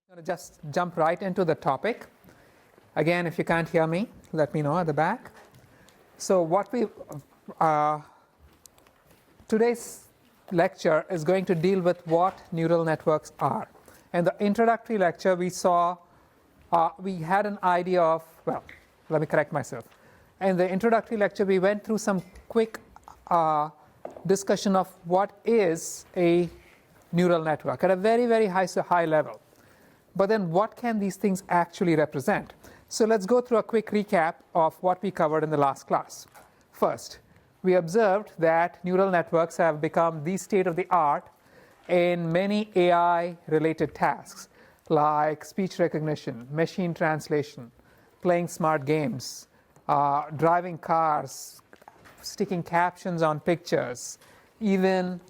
I'm going to just jump right into the topic. Again, if you can't hear me, let me know at the back. So what today's lecture is going to deal with what neural networks are. In the introductory lecture, we had an idea of, well, let me correct myself. In the introductory lecture, we went through some quick discussion of what is a neural network at a very, very high level. But then what can these things actually represent? So let's go through a quick recap of what we covered in the last class. First, we observed that neural networks have become the state of the art in many AI-related tasks like speech recognition, machine translation, playing smart games, driving cars, sticking captions on pictures, even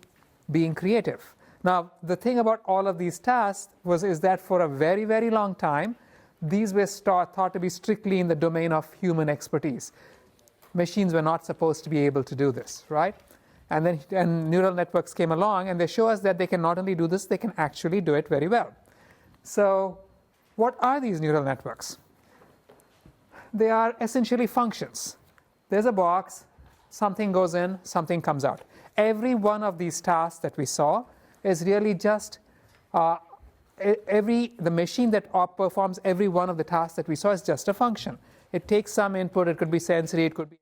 being creative. Now, the thing about all of these tasks is that for a very, very long time, these were thought to be strictly in the domain of human expertise. Machines were not supposed to be able to do this, right? And then neural networks came along, and they show us that they can not only do this, they can actually do it very well. So what are these neural networks? They are essentially functions. There's a box, something goes in, something comes out. Every one of these tasks that we saw is really just the machine that performs every one of the tasks that we saw is just a function. It takes some input. It could be sensory. It could be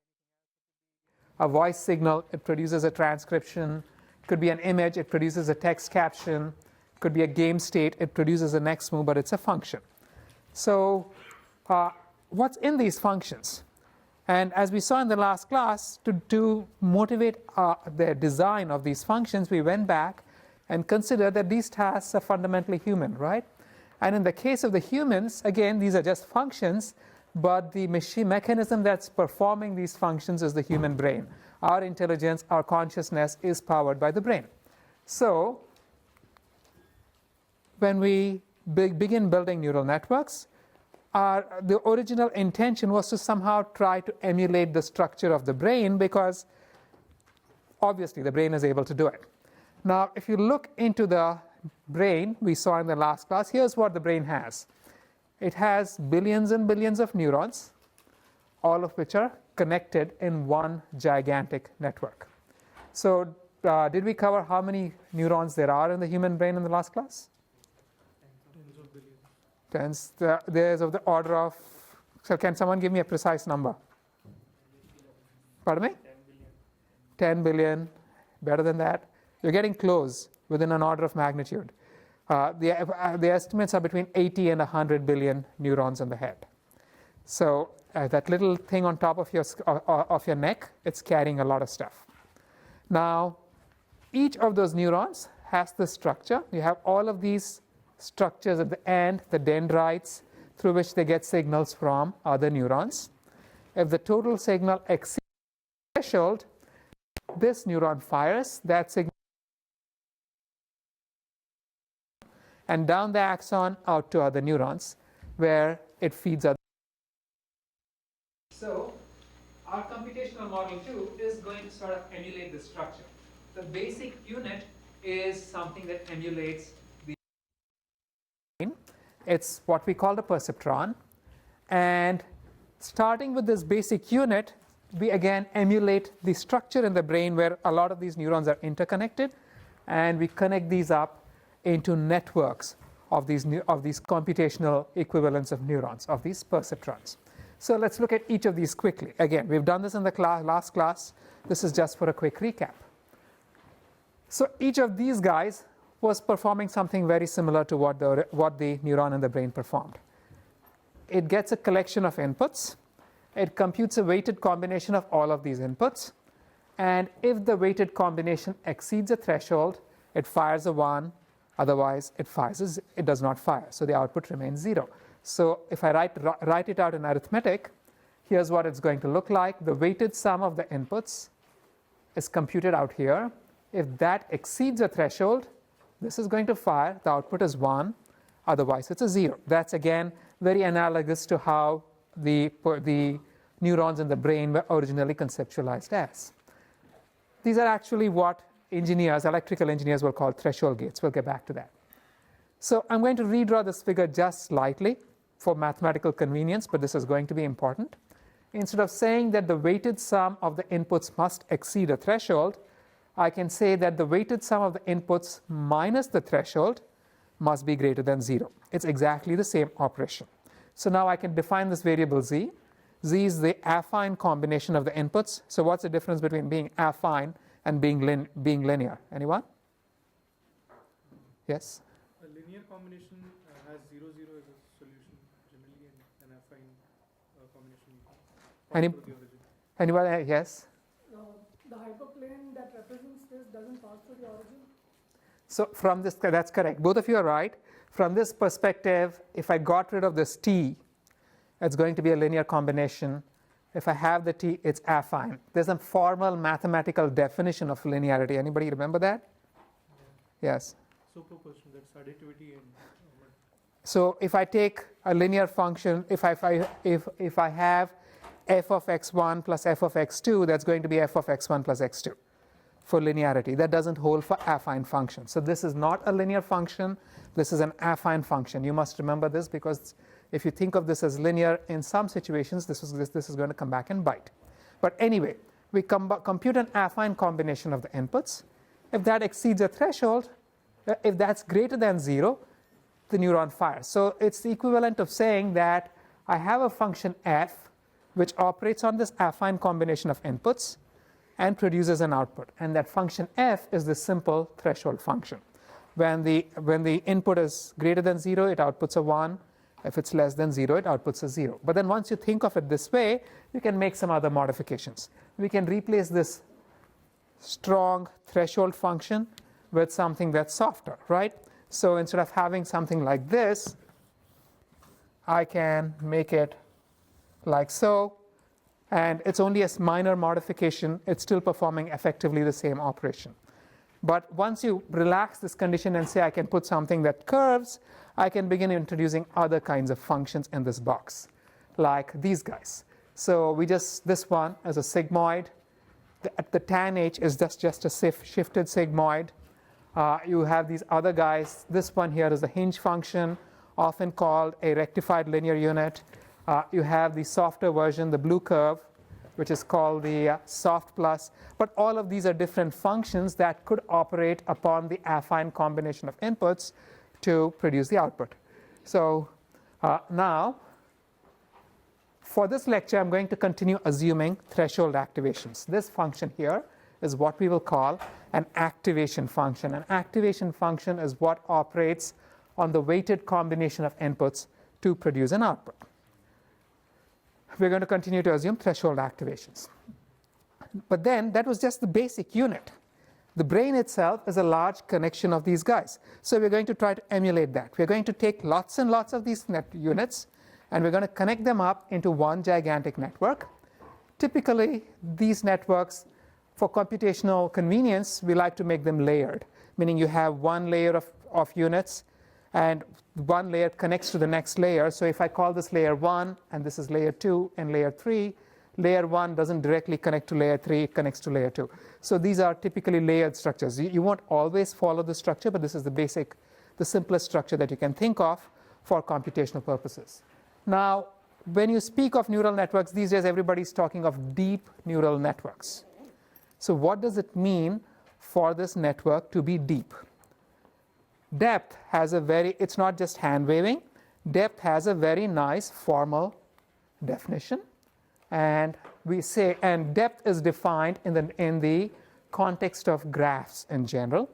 a voice signal. It produces a transcription. It could be an image. It produces a text caption. It could be a game state. It produces a next move, but it's a function. So what's in these functions? And as we saw in the last class, to motivate the design of these functions, we went back and consider that these tasks are fundamentally human, right? And in the case of the humans, again, these are just functions, but the machine mechanism that's performing these functions is the human brain. Our intelligence, our consciousness is powered by the brain. So when we begin building neural networks, the original intention was to somehow try to emulate the structure of the brain, because obviously the brain is able to do it. Now, if you look into the brain we saw in the last class, here's what the brain has. It has billions and billions of neurons, all of which are connected in one gigantic network. So did we cover how many neurons there are in the human brain in the last class? Tens. There's of the order of, so can someone give me a precise number? Pardon me? 10 billion. Better than that? You're getting close, within an order of magnitude. The estimates are between 80 and 100 billion neurons in the head. So that little thing on top of your neck, it's carrying a lot of stuff. Now, each of those neurons has this structure. You have all of these structures at the end, the dendrites, through which they get signals from other neurons. If the total signal exceeds the threshold, this neuron fires that signal and down the axon out to other neurons, where it feeds other. So our computational model too is going to sort of emulate this structure. The basic unit is something that emulates the brain. It's what we call the perceptron. And starting with this basic unit, we again emulate the structure in the brain where a lot of these neurons are interconnected, and we connect these up into networks of these computational equivalents of neurons, of these perceptrons. So let's look at each of these quickly. Again, we've done this in the last class. This is just for a quick recap. So each of these guys was performing something very similar to what the neuron in the brain performed. It gets a collection of inputs. It computes a weighted combination of all of these inputs. And if the weighted combination exceeds a threshold, it fires a 1. Otherwise, it does not fire. So the output remains 0. So if I write it out in arithmetic, here's what it's going to look like. The weighted sum of the inputs is computed out here. If that exceeds a threshold, this is going to fire. The output is 1. Otherwise, it's a 0. That's, again, very analogous to how the neurons in the brain were originally conceptualized as. These are actually what electrical engineers will call threshold gates. We'll get back to that. So I'm going to redraw this figure just slightly for mathematical convenience, but this is going to be important. Instead of saying that the weighted sum of the inputs must exceed a threshold, I can say that the weighted sum of the inputs minus the threshold must be greater than 0. It's exactly the same operation. So now I can define this variable z. Z is the affine combination of the inputs. So what's the difference between being affine and being linear? Anyone? Yes? A linear combination has 0, 0 as a solution generally, and an affine combination. Anybody? Yes? The hyperplane that represents this doesn't pass through the origin? So from this, that's correct. Both of you are right. From this perspective, if I got rid of this t, it's going to be a linear combination. If I have the t, it's affine. There's a formal mathematical definition of linearity. Anybody remember that? Yeah. Yes. Superposition, that's additivity. And so if I take a linear function, if I have f of x1 plus f of x2, that's going to be f of x1 plus x2 for linearity. That doesn't hold for affine functions. So this is not a linear function. This is an affine function. You must remember this, because if you think of this as linear in some situations, this is going to come back and bite. But anyway, we compute an affine combination of the inputs. If that exceeds a threshold, if that's greater than 0, the neuron fires. So it's the equivalent of saying that I have a function f which operates on this affine combination of inputs and produces an output. And that function f is the simple threshold function. When the input is greater than 0, it outputs a 1. If it's less than 0, it outputs a 0. But then once you think of it this way, you can make some other modifications. We can replace this strong threshold function with something that's softer, right? So instead of having something like this, I can make it like so, and it's only a minor modification. It's still performing effectively the same operation. But once you relax this condition and say I can put something that curves, I can begin introducing other kinds of functions in this box, like these guys. So this one is a sigmoid. The tan h is just a shifted sigmoid. You have these other guys. This one here is a hinge function, often called a rectified linear unit. You have the softer version, the blue curve, which is called the soft plus. But all of these are different functions that could operate upon the affine combination of inputs to produce the output. So now, for this lecture, I'm going to continue assuming threshold activations. This function here is what we will call an activation function. An activation function is what operates on the weighted combination of inputs to produce an output. We're going to continue to assume threshold activations. But then that was just the basic unit. The brain itself is a large connection of these guys. So we're going to try to emulate that. We're going to take lots and lots of these units, and we're going to connect them up into one gigantic network. Typically, these networks, for computational convenience, we like to make them layered, meaning you have one layer of units, and one layer connects to the next layer. So if I call this layer 1, and this is layer 2 and layer 3, layer 1 doesn't directly connect to layer 3, it connects to layer 2. So these are typically layered structures. You won't always follow the structure, but this is the simplest structure that you can think of for computational purposes. Now, when you speak of neural networks, these days everybody's talking of deep neural networks. So what does it mean for this network to be deep? Depth has it's not just hand waving. Depth has a very nice formal definition. And we say, and depth is defined in the context of graphs in general.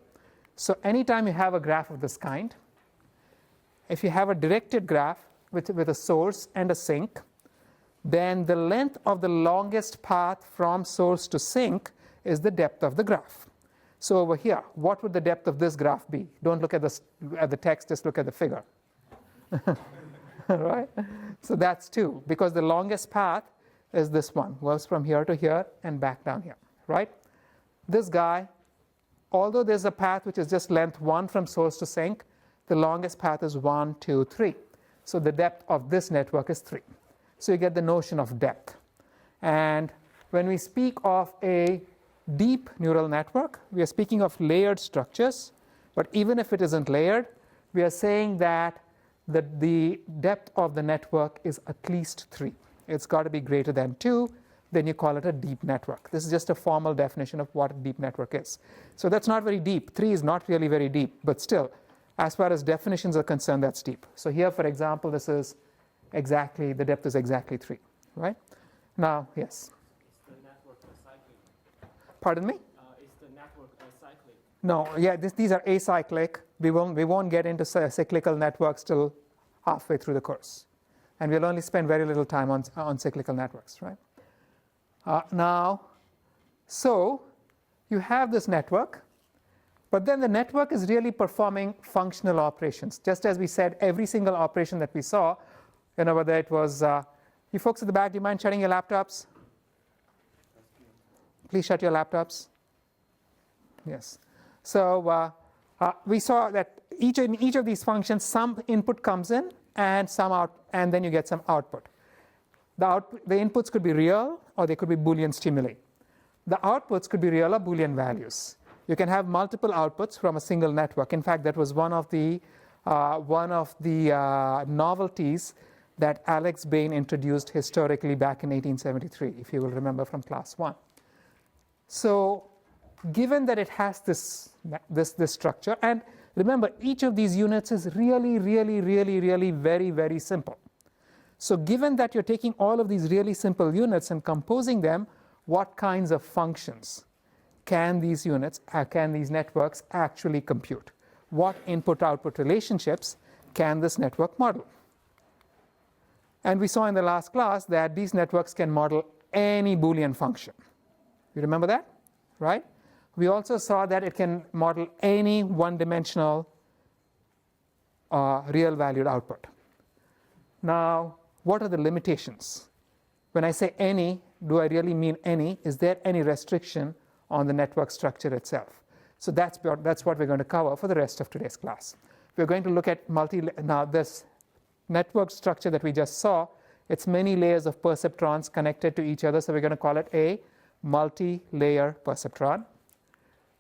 So anytime you have a graph of this kind, if you have a directed graph with a source and a sink, then the length of the longest path from source to sink is the depth of the graph. So over here, what would the depth of this graph be? Don't look at the text, just look at the figure. Right? So that's 2, because the longest path is this one, goes from here to here and back down here, right? This guy, although there's a path which is just length 1 from source to sink, the longest path is 1, 2, 3. So the depth of this network is 3. So you get the notion of depth. And when we speak of a deep neural network, we are speaking of layered structures. But even if it isn't layered, we are saying that the depth of the network is at least 3. It's got to be greater than 2, then you call it a deep network. This is just a formal definition of what a deep network is. So that's not very deep. 3 is not really very deep, but still, as far as definitions are concerned, that's deep. So here, for example, this is exactly, the depth is exactly 3, right? Now, yes? Is the network acyclic? Pardon me? Is the network acyclic? No, yeah, these are acyclic. We won't get into cyclical networks till halfway through the course. And we'll only spend very little time on cyclical networks, right? Now, so you have this network, but then the network is really performing functional operations. Just as we said, every single operation that we saw, whether it was, you folks at the back, do you mind shutting your laptops? Please shut your laptops. Yes. So we saw that in each of these functions, some input comes in and some out, and then you get some output. The inputs could be real or they could be Boolean stimuli. The outputs could be real or Boolean values. You can have multiple outputs from a single network. In fact, that was one of the novelties that Alex Bain introduced historically back in 1873, if you will remember from class 1. So given that it has this structure, and remember, each of these units is really very, very simple. So given that you're taking all of these really simple units and composing them, what kinds of functions can these networks actually compute? What input-output relationships can this network model? And we saw in the last class that these networks can model any Boolean function. You remember that, right? We also saw that it can model any one-dimensional real-valued output. Now, what are the limitations? When I say any, do I really mean any? Is there any restriction on the network structure itself? So that's what we're going to cover for the rest of today's class. We're going to look at now this network structure that we just saw. It's many layers of perceptrons connected to each other, so we're going to call it a multi-layer perceptron.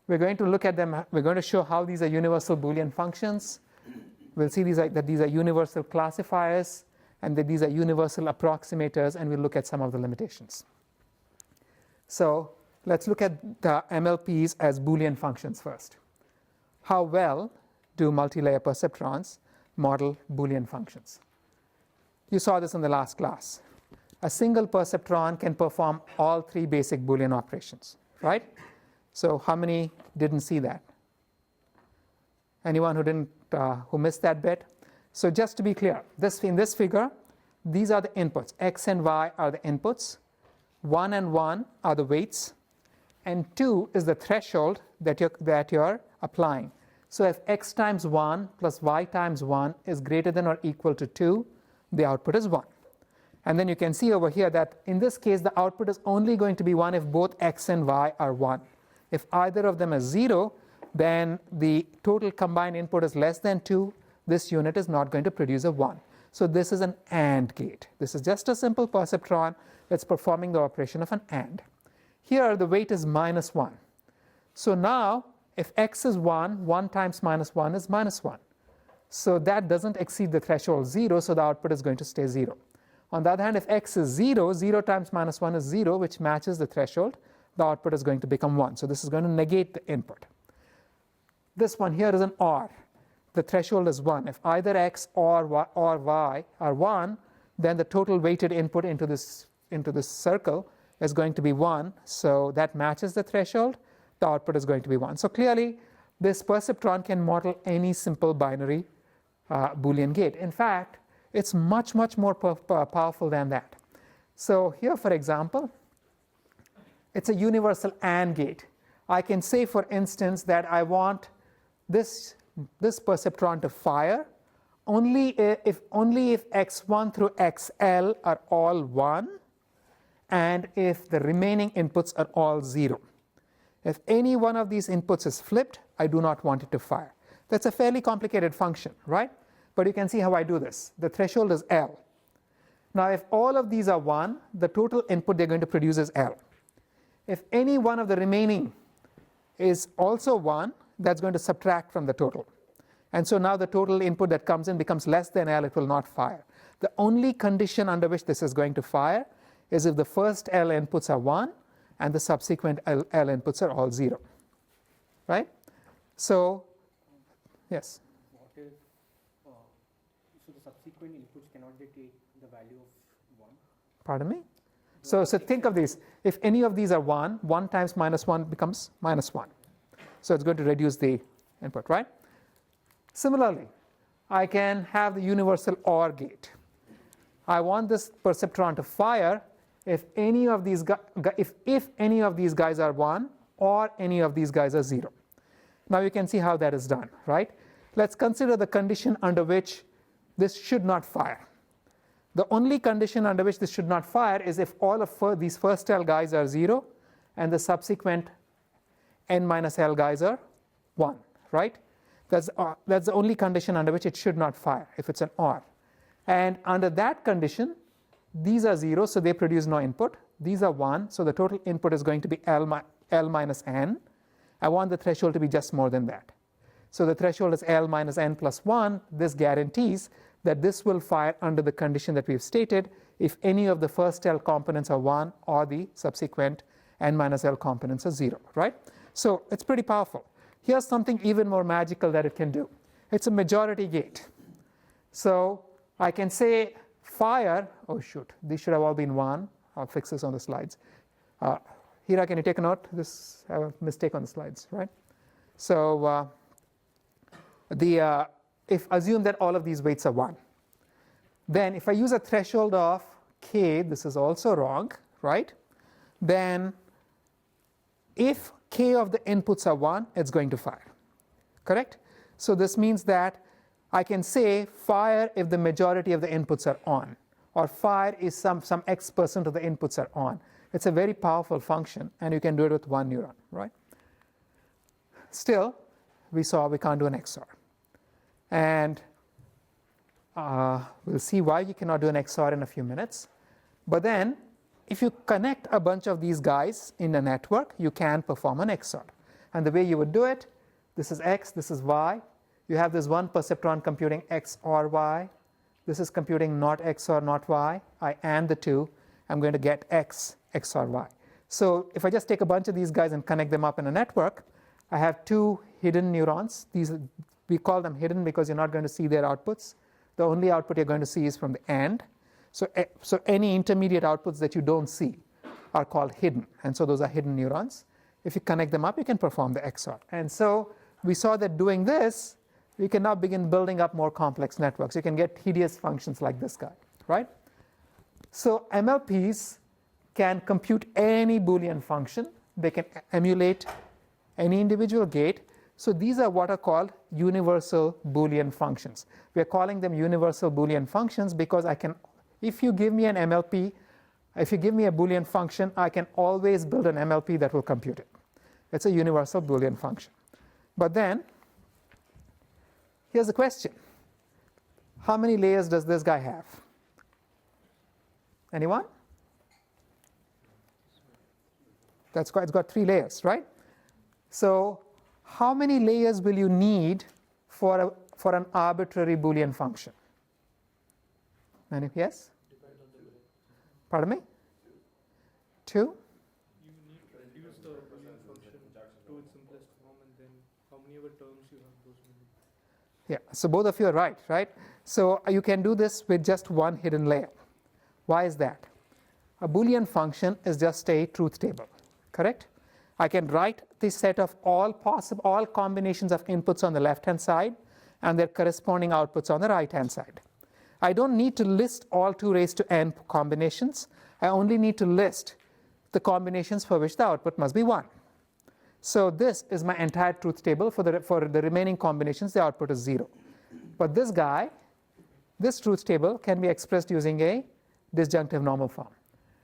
We're going to look at them. We're going to show how these are universal Boolean functions. We'll see that these are universal classifiers and that these are universal approximators, and we'll look at some of the limitations. So let's look at the MLPs as Boolean functions first. How well do multi-layer perceptrons model Boolean functions? You saw this in the last class. A single perceptron can perform all 3 basic Boolean operations, right? So how many didn't see that? Anyone who missed that bit? So just to be clear, in this figure, these are the inputs. X and Y are the inputs. 1 and 1 are the weights. And 2 is the threshold that you're applying. So if X times 1 plus Y times 1 is greater than or equal to 2, the output is 1. And then you can see over here that in this case, the output is only going to be 1 if both X and Y are 1. If either of them is 0, then the total combined input is less than 2. This unit is not going to produce a 1. So this is an AND gate. This is just a simple perceptron that's performing the operation of an AND. Here the weight is minus 1. So now if X is 1, 1 times minus 1 is minus 1. So that doesn't exceed the threshold 0, so the output is going to stay 0. On the other hand, if X is 0, 0 times minus 1 is 0, which matches the threshold. The output is going to become 1. So this is going to negate the input. This one here is an OR. The threshold is 1. If either X or Y are 1, then the total weighted input into this circle is going to be 1. So that matches the threshold. The output is going to be 1. So clearly, this perceptron can model any simple binary Boolean gate. In fact, it's much more powerful than that. So here, for example, it's a universal AND gate. I can say, for instance, that I want this perceptron to fire only if x1 through xl are all 1 and if the remaining inputs are all 0. If any one of these inputs is flipped, I do not want it to fire. That's a fairly complicated function, right? But you can see how I do this. The threshold is L. Now if all of these are 1, the total input they're going to produce is L. If any one of the remaining is also 1, that's going to subtract from the total. And so now the total input that comes in becomes less than L, it will not fire. The only condition under which this is going to fire is if the first L inputs are 1 and the subsequent L inputs are all 0. Right? So, yes? What if, so the subsequent inputs cannot they take the value of 1? Pardon me? So think of these. If any of these are 1, 1 times minus 1 becomes minus 1. So it's going to reduce the input, right? Similarly, I can have the universal OR gate. I want this perceptron to fire if any of these if any of these guys are 1 or any of these guys are 0. Now you can see how that is done, right? Let's consider the condition under which this should not fire. The only condition under which this should not fire is if all of these first L guys are 0 and the subsequent n minus L guys are 1, right? That's the only condition under which it should not fire, if it's an OR. And under that condition, these are 0, so they produce no input. These are 1, so the total input is going to be L minus n. I want the threshold to be just more than that. So the threshold is L minus n plus 1. This guarantees that this will fire under the condition that we've stated if any of the first L components are 1 or the subsequent n minus L components are 0, right? So it's pretty powerful. Here's something even more magical that it can do. It's a majority gate. So I can say fire, oh shoot, these should have all been 1. I'll fix this on the slides. Hira, can you take a note? This, I have a mistake on the slides, right? So if assume that all of these weights are 1, then if I use a threshold of k, this is also wrong, right? Then if k of the inputs are 1, it's going to fire, correct? So this means that I can say fire if the majority of the inputs are on, or fire is some x% of the inputs are on. It's a very powerful function, and you can do it with 1 neuron, right? Still, we saw we can't do an XOR. And we'll see why you cannot do an XOR in a few minutes. But then, if you connect a bunch of these guys in a network, you can perform an XOR. And the way you would do it, this is X, this is Y. You have this one perceptron computing X or Y. This is computing not X or not Y. I AND the two. I'm going to get X, X or Y. So if I just take a bunch of these guys and connect them up in a network, I have 2 hidden neurons. We call them hidden because you're not going to see their outputs. The only output you're going to see is from the AND. So any intermediate outputs that you don't see are called hidden. And so those are hidden neurons. If you connect them up, you can perform the XOR. And so we saw that doing this, we can now begin building up more complex networks. You can get hideous functions like this guy, right? So MLPs can compute any Boolean function. They can emulate any individual gate. So these are what are called universal Boolean functions. We are calling them universal Boolean functions because I can, if you give me an MLP, if you give me a Boolean function, I can always build an MLP that will compute it. It's a universal Boolean function. But then, here's the question. How many layers does this guy have? Anyone? It's got 3 layers, right? So how many layers will you need for an arbitrary Boolean function? Any yes? Pardon me? 2? You need to reduce the Boolean function to its simplest form, and then how many ever terms you have, those many. Yeah, so both of you are right? So you can do this with just 1 hidden layer. Why is that? A Boolean function is just a truth table, correct? I can write the set of all combinations of inputs on the left-hand side and their corresponding outputs on the right-hand side. I don't need to list all 2 raised to n combinations. I only need to list the combinations for which the output must be 1. So this is my entire truth table. For the remaining combinations, the output is 0. But this guy, this truth table can be expressed using a disjunctive normal form.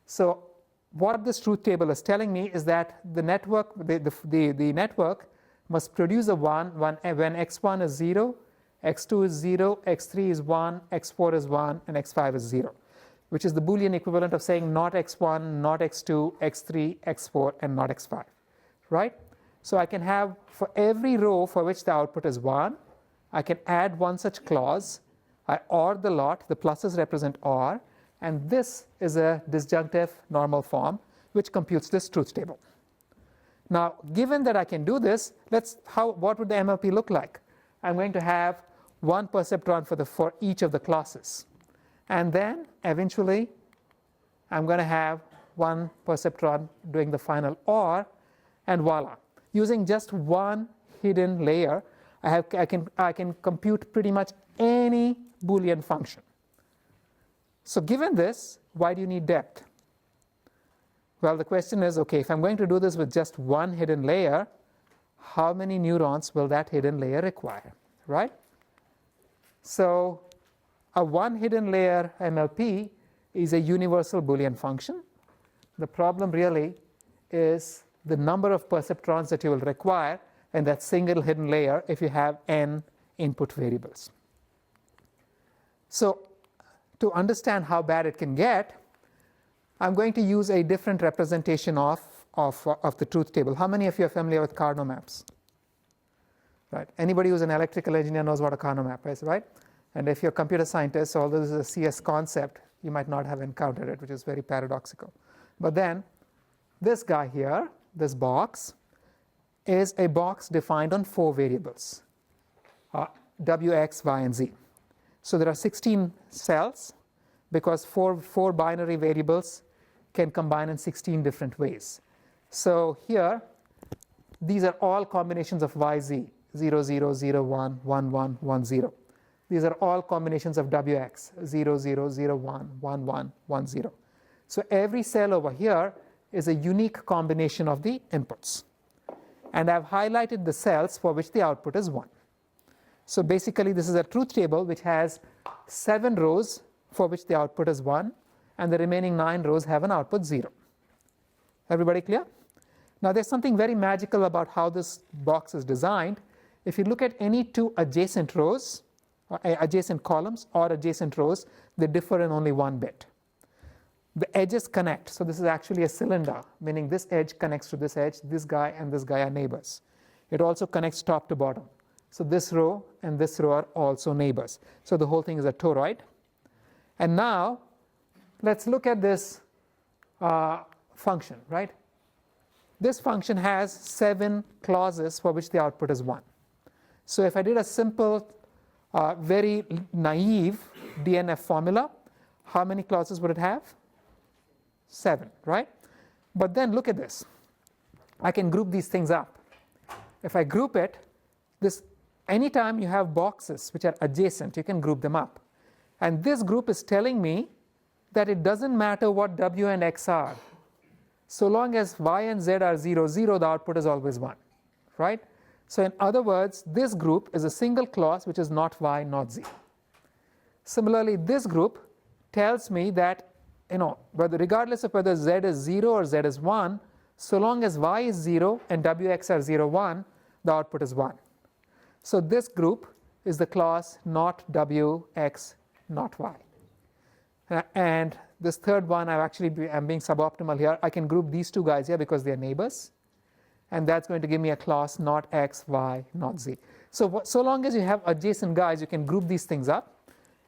So what this truth table is telling me is that the network, the network must produce a 1 when x1 is 0, x2 is 0, x3 is 1, x4 is 1, and x5 is 0, which is the Boolean equivalent of saying not x1, not x2, x3, x4, and not x5, right? So I can have for every row for which the output is 1, I can add one such clause. I OR the lot, the pluses represent OR, and this is a disjunctive normal form which computes this truth table. Now, given that I can do this, what would the MLP look like? I'm going to have one perceptron for each of the classes, and then eventually I'm going to have one perceptron doing the final OR, and voila. Using just one hidden layer, I can compute pretty much any Boolean function. So given this, why do you need depth? Well, the question is, okay, if I'm going to do this with just one hidden layer, how many neurons will that hidden layer require, right? So a one hidden layer MLP is a universal Boolean function. The problem really is the number of perceptrons that you will require in that single hidden layer if you have n input variables. So to understand how bad it can get, I'm going to use a different representation of the truth table. How many of you are familiar with Carnot maps? Right. Anybody who's an electrical engineer knows what a Carnot map is, right? And if you're a computer scientist, although this is a CS concept, you might not have encountered it, which is very paradoxical. But then this guy here, this box, is a box defined on 4 variables, w, x, y, and z. So there are 16 cells because four binary variables can combine in 16 different ways. So here, these are all combinations of y, z, 0, 0, 0, 1, 1, 1, 1, 0. These are all combinations of wx, 0, 0, 0, 1, 1, 1, 1, 0. So every cell over here is a unique combination of the inputs. And I've highlighted the cells for which the output is 1. So basically, this is a truth table which has 7 rows for which the output is 1, and the remaining 9 rows have an output 0. Everybody clear? Now, there's something very magical about how this box is designed. If you look at any 2 adjacent rows, or adjacent columns or adjacent rows, they differ in only 1 bit. The edges connect. So this is actually a cylinder, meaning this edge connects to this edge. This guy and this guy are neighbors. It also connects top to bottom. So this row and this row are also neighbors. So the whole thing is a toroid. And now let's look at this function, right? This function has 7 clauses for which the output is 1. So if I did a simple, very naive DNF formula, how many clauses would it have? 7, right? But then look at this. I can group these things up. If I group it, anytime you have boxes which are adjacent, you can group them up. And this group is telling me that it doesn't matter what w and x are. So long as y and z are 0, 0, the output is always 1, right? So in other words, this group is a single clause which is not y, not z. Similarly, this group tells me that, regardless of whether z is 0 or z is 1, so long as y is 0 and wx are 0, 1, the output is 1. So this group is the clause not w, x, not y. And this third one, I'm being suboptimal here. I can group these 2 guys here because they're neighbors. And that's going to give me a clause not x, y, not z. So long as you have adjacent guys, you can group these things up.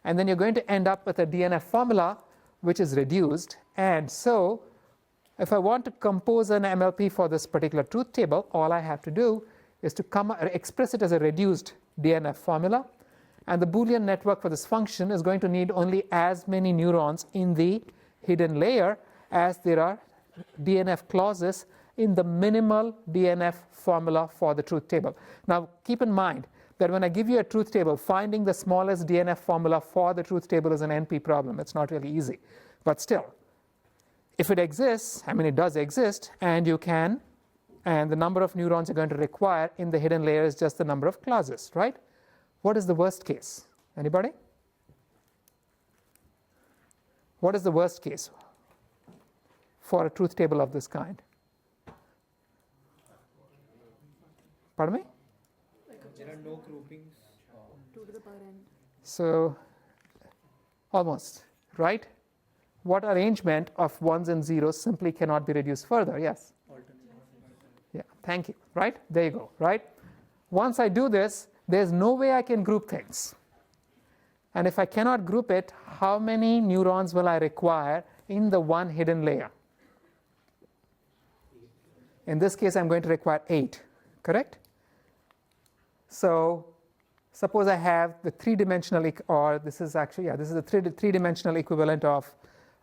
And then you're going to end up with a DNF formula which is reduced. And so if I want to compose an MLP for this particular truth table, all I have to do is to express it as a reduced DNF formula. And the Boolean network for this function is going to need only as many neurons in the hidden layer as there are DNF clauses in the minimal DNF formula for the truth table. Now, keep in mind that when I give you a truth table, finding the smallest DNF formula for the truth table is an NP problem. It's not really easy. But still, if it exists, it does exist, and the number of neurons you're going to require in the hidden layer is just the number of clauses, right? What is the worst case? Anybody? What is the worst case for a truth table of this kind? Pardon me? There are no groupings. 2 to the power n. So, almost, right? What arrangement of 1s and 0s simply cannot be reduced further? Yes? Yeah, thank you, right? There you go, right? Once I do this, there's no way I can group things. And if I cannot group it, how many neurons will I require in the one hidden layer? In this case, I'm going to require 8, correct? So suppose I have the three-dimensional, or this is actually, this is the three-dimensional equivalent of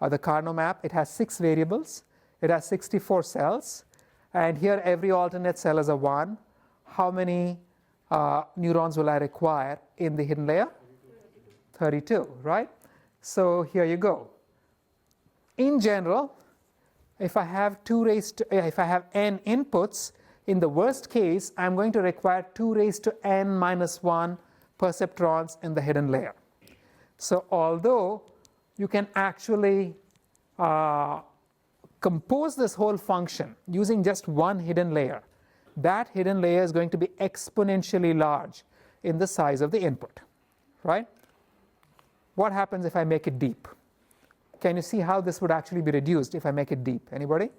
the Carnot map. It has 6 variables. It has 64 cells. And here every alternate cell is a 1. How many neurons will I require in the hidden layer? 32, right? So here you go. In general, if I have n inputs, in the worst case, I'm going to require 2 raised to n minus 1 perceptrons in the hidden layer. So although you can actually compose this whole function using just one hidden layer, that hidden layer is going to be exponentially large in the size of the input, right? What happens if I make it deep? Can you see how this would actually be reduced if I make it deep? Anybody?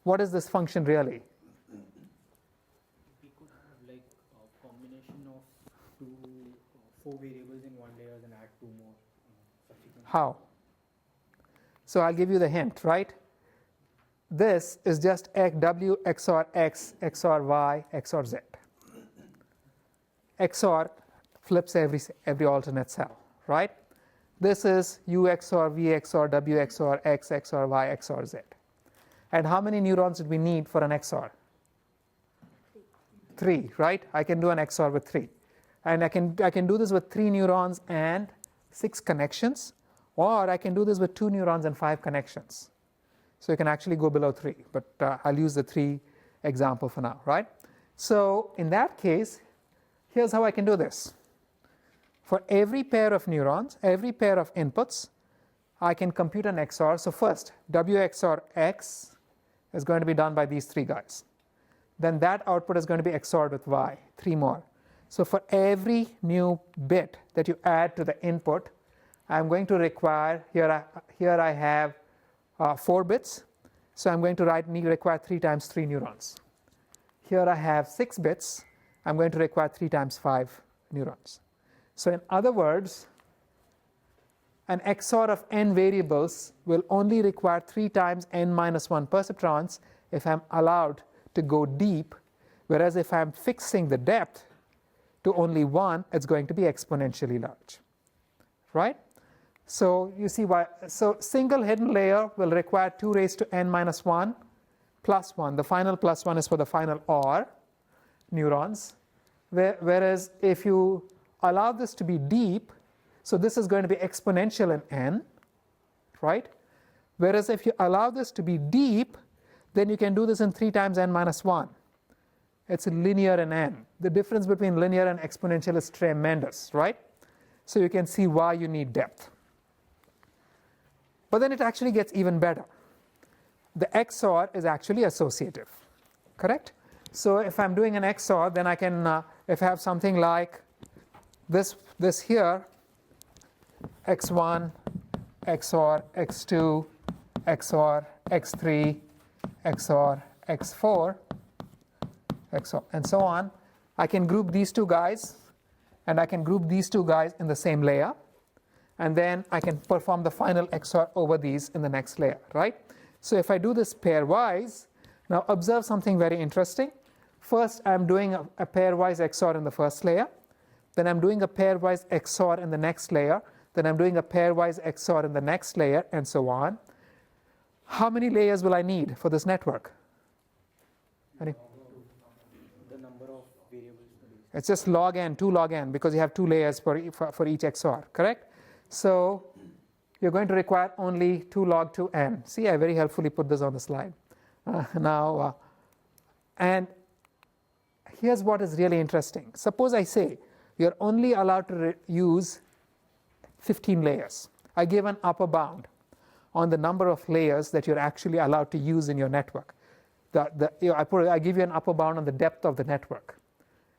What is this function really? We could have like a combination of 4 variables in one layer, then add 2 more subsequent. How? So I'll give you the hint, right? This is just W XOR X XOR Y XOR Z. XOR flips every alternate cell, right? This is U XOR V XOR W XOR X XOR Y XOR Z. And how many neurons did we need for an XOR? 3, right? I can do an XOR with 3. And I can do this with 3 neurons and 6 connections, or I can do this with 2 neurons and 5 connections. So you can actually go below 3, but I'll use the 3 example for now, right? So in that case, here's how I can do this. For every pair of neurons, every pair of inputs, I can compute an XOR. So first, W XOR X is going to be done by these 3 guys. Then that output is going to be XORed with Y, 3 more. So for every new bit that you add to the input, I'm going to require, here I have 4 bits. So I'm going to require 3 times 3 neurons. Here I have 6 bits. I'm going to require 3 times 5 neurons. So in other words, an XOR of n variables will only require 3 times n minus 1 perceptrons if I'm allowed to go deep, whereas if I'm fixing the depth to only 1, it's going to be exponentially large, right? So you see why. So single hidden layer will require 2 raised to n minus 1 plus 1. The final plus 1 is for the final OR neurons, whereas if you allow this to be deep, so this is going to be exponential in n, right? Whereas if you allow this to be deep, then you can do this in 3 times n minus 1. It's linear in n. The difference between linear and exponential is tremendous, right? So you can see why you need depth. But then it actually gets even better. The XOR is actually associative, correct? So if I'm doing an XOR, then I can, if I have something like this here, x1 XOR x2 XOR x3 XOR x4 XOR, and so on, I can group these 2 guys, and I can group these 2 guys in the same layer, and then I can perform the final XOR over these in the next layer, right? So if I do this pairwise, now observe something very interesting. First, I'm doing a pairwise XOR in the first layer. Then I'm doing a pairwise XOR in the next layer. Then I'm doing a pairwise XOR in the next layer, and so on. How many layers will I need for this network? The number of variables. It's just log n, 2 log n, because you have 2 layers for each XOR, correct? So you're going to require only 2 log 2 n. See, I very helpfully put this on the slide. And here's what is really interesting. Suppose I say you're only allowed to use 15 layers. I give an upper bound on the number of layers that you're actually allowed to use in your network. I give you an upper bound on the depth of the network,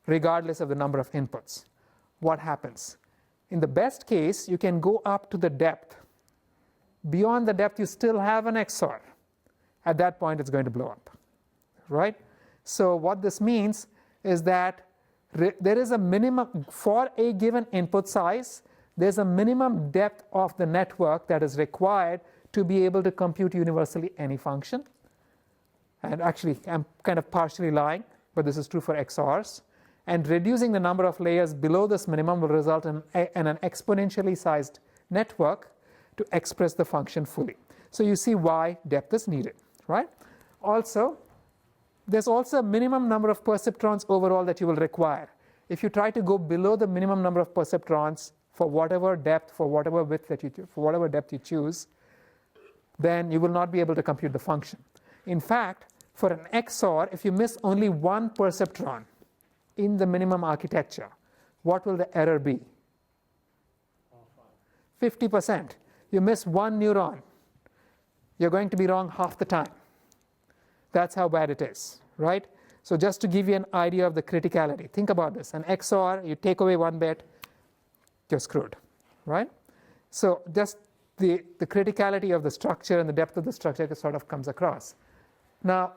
regardless of the number of inputs. What happens? In the best case, you can go up to the depth. Beyond the depth, you still have an XOR. At that point, it's going to blow up, right? So what this means is that there is a minimum, for a given input size, there's a minimum depth of the network that is required to be able to compute universally any function. And actually, I'm kind of partially lying, but this is true for XORs. And reducing the number of layers below this minimum will result in an exponentially sized network to express the function fully. So you see why depth is needed, right? Also, there's also a minimum number of perceptrons overall that you will require. If you try to go below the minimum number of perceptrons for whatever depth, for whatever width that you, for whatever depth you choose, then you will not be able to compute the function. In fact, for an XOR, if you miss only one perceptron in the minimum architecture, what will the error be? 50%. You miss one neuron, you're going to be wrong half the time. That's how bad it is, right? So just to give you an idea of the criticality, think about this. An XOR, you take away one bit, you're screwed, right? So just the criticality of the structure and the depth of the structure sort of comes across. Now,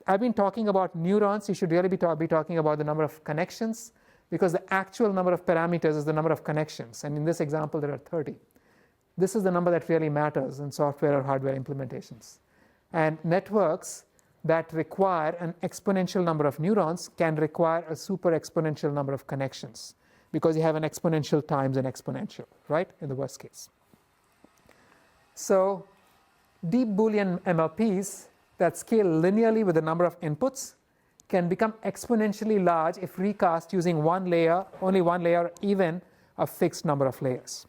I've been talking about neurons. You should really be talking about the number of connections, because the actual number of parameters is the number of connections. And in this example, there are 30. This is the number that really matters in software or hardware implementations. And networks that require an exponential number of neurons can require a super exponential number of connections, because you have an exponential times an exponential, right, in the worst case. So deep Boolean MLPs that scale linearly with the number of inputs can become exponentially large if recast using one layer, only one layer, or even a fixed number of layers.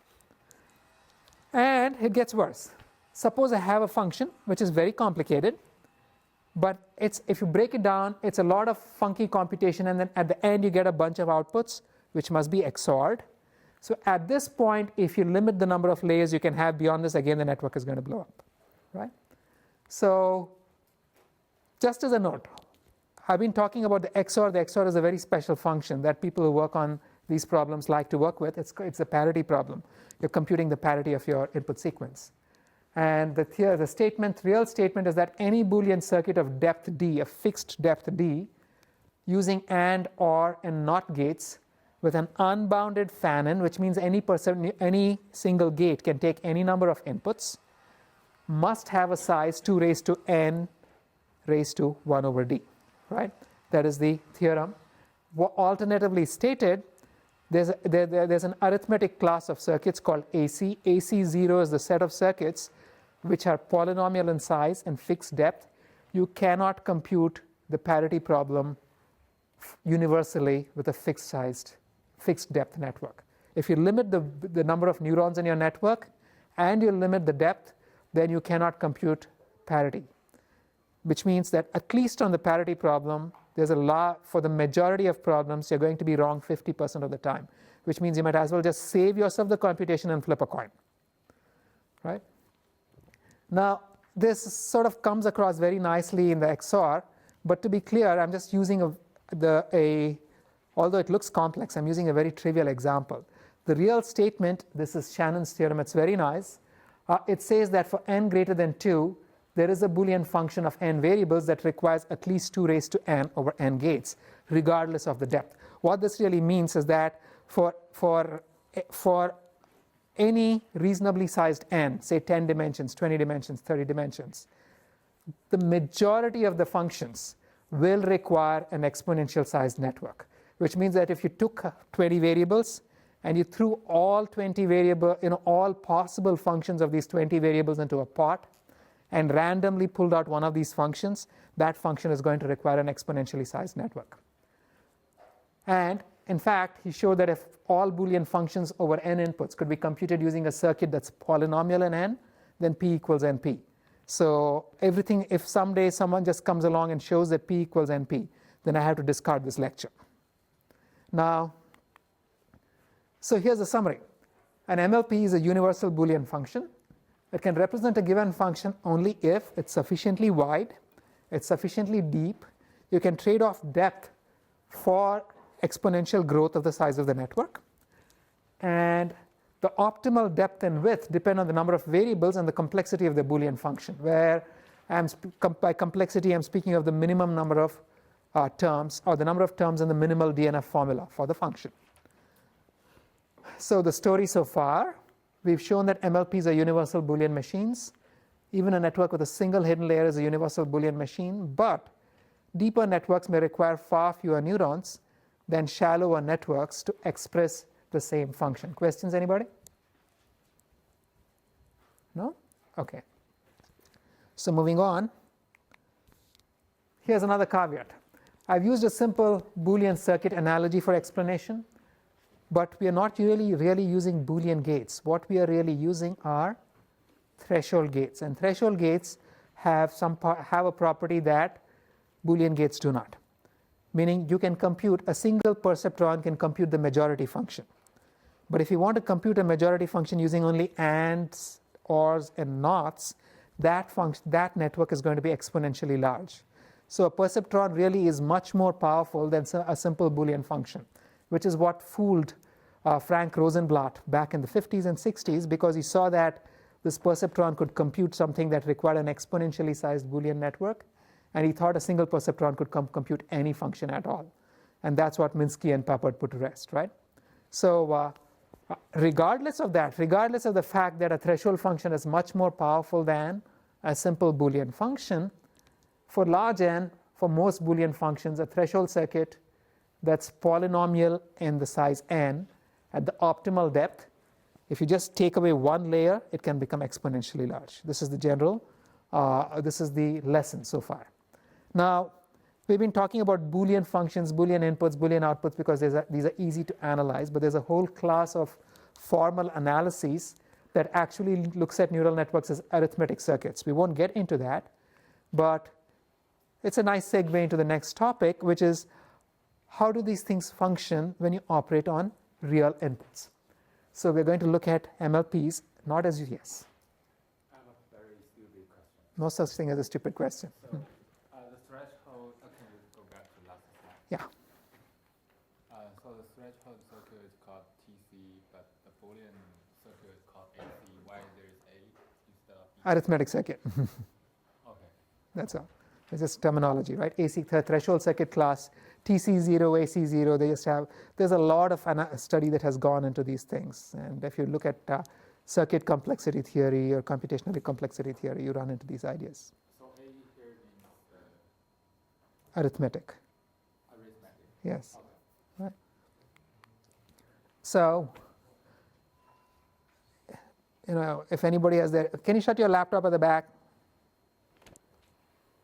And it gets worse. Suppose I have a function which is very complicated, but if you break it down, it's a lot of funky computation, and then at the end you get a bunch of outputs which must be XORed. So at this point, if you limit the number of layers you can have beyond this, again the network is going to blow up, right? So just as a note, I've been talking about the XOR. The XOR is a very special function that people who work on these problems like to work with. It's a parity problem. You're computing the parity of your input sequence. And the real statement is that any Boolean circuit of depth d, a fixed depth d, using AND, OR, and NOT gates with an unbounded fan-in, which means any single gate can take any number of inputs, must have a size 2 raised to n raised to 1 over d, right? That is the theorem. Alternatively stated, there's an arithmetic class of circuits called AC. AC0 is the set of circuits which are polynomial in size and fixed depth. You cannot compute the parity problem universally with a fixed depth network. If you limit the number of neurons in your network and you limit the depth, then you cannot compute parity, which means that at least on the parity problem, there's a law for the majority of problems, you're going to be wrong 50% of the time, which means you might as well just save yourself the computation and flip a coin, right? Now, this sort of comes across very nicely in the XOR, but to be clear, I'm just using although it looks complex, I'm using a very trivial example. The real statement, this is Shannon's theorem, it's very nice. It says that for n greater than 2, there is a Boolean function of n variables that requires at least 2 raised to n over n gates, regardless of the depth. What this really means is that for any reasonably sized n, say 10 dimensions, 20 dimensions, 30 dimensions, the majority of the functions will require an exponential sized network, which means that if you took 20 variables and you threw all 20 all possible functions of these 20 variables into a pot and randomly pulled out one of these functions, that function is going to require an exponentially sized network. And in fact, he showed that if all Boolean functions over n inputs could be computed using a circuit that's polynomial in n, then p equals np. So everything, if someday someone just comes along and shows that p equals np, then I have to discard this lecture. Now, so here's a summary. An MLP is a universal Boolean function. It can represent a given function only if it's sufficiently wide, it's sufficiently deep. You can trade off depth for exponential growth of the size of the network. And the optimal depth and width depend on the number of variables and the complexity of the Boolean function, where by complexity I'm speaking of the minimum number of terms, or the number of terms in the minimal DNF formula for the function. So the story so far, we've shown that MLPs are universal Boolean machines. Even a network with a single hidden layer is a universal Boolean machine, but deeper networks may require far fewer neurons than shallower networks to express the same function. Questions, anybody? No? Okay. So moving on, here's another caveat. I've used a simple Boolean circuit analogy for explanation, but we are not really using Boolean gates. What we are really using are threshold gates, and threshold gates have a property that Boolean gates do not. Meaning you can compute, a single perceptron can compute the majority function. But if you want to compute a majority function using only ands, ors, and nots, that network is going to be exponentially large. So a perceptron really is much more powerful than a simple Boolean function, which is what fooled Frank Rosenblatt back in the 50s and 60s, because he saw that this perceptron could compute something that required an exponentially sized Boolean network, and he thought a single perceptron could compute any function at all. And that's what Minsky and Papert put to rest, right? So regardless of that, regardless of the fact that a threshold function is much more powerful than a simple Boolean function, for large n, for most Boolean functions, a threshold circuit that's polynomial in the size n at the optimal depth, if you just take away one layer, it can become exponentially large. This is the general, this is the lesson so far. Now, we've been talking about Boolean functions, Boolean inputs, Boolean outputs, because these are easy to analyze, but there's a whole class of formal analyses that actually looks at neural networks as arithmetic circuits. We won't get into that, but it's a nice segue into the next topic, which is how do these things function when you operate on real inputs? So we're going to look at MLPs, not as yes. I have a very stupid question. No such thing as a stupid question. So the threshold, can you go back to last slide? Yeah. So the threshold circuit is called TC, but the Boolean circuit is called AC. Why there is A instead of B? Arithmetic circuit. Okay. That's all. It's just terminology, right? AC threshold circuit class, TC0, AC0. They just have. There's a lot of study that has gone into these things, and if you look at circuit complexity theory or computational complexity theory, you run into these ideas. So A here means Arithmetic. arithmetic. Yes. Okay. Right. So, if anybody has their, can you shut your laptop at the back?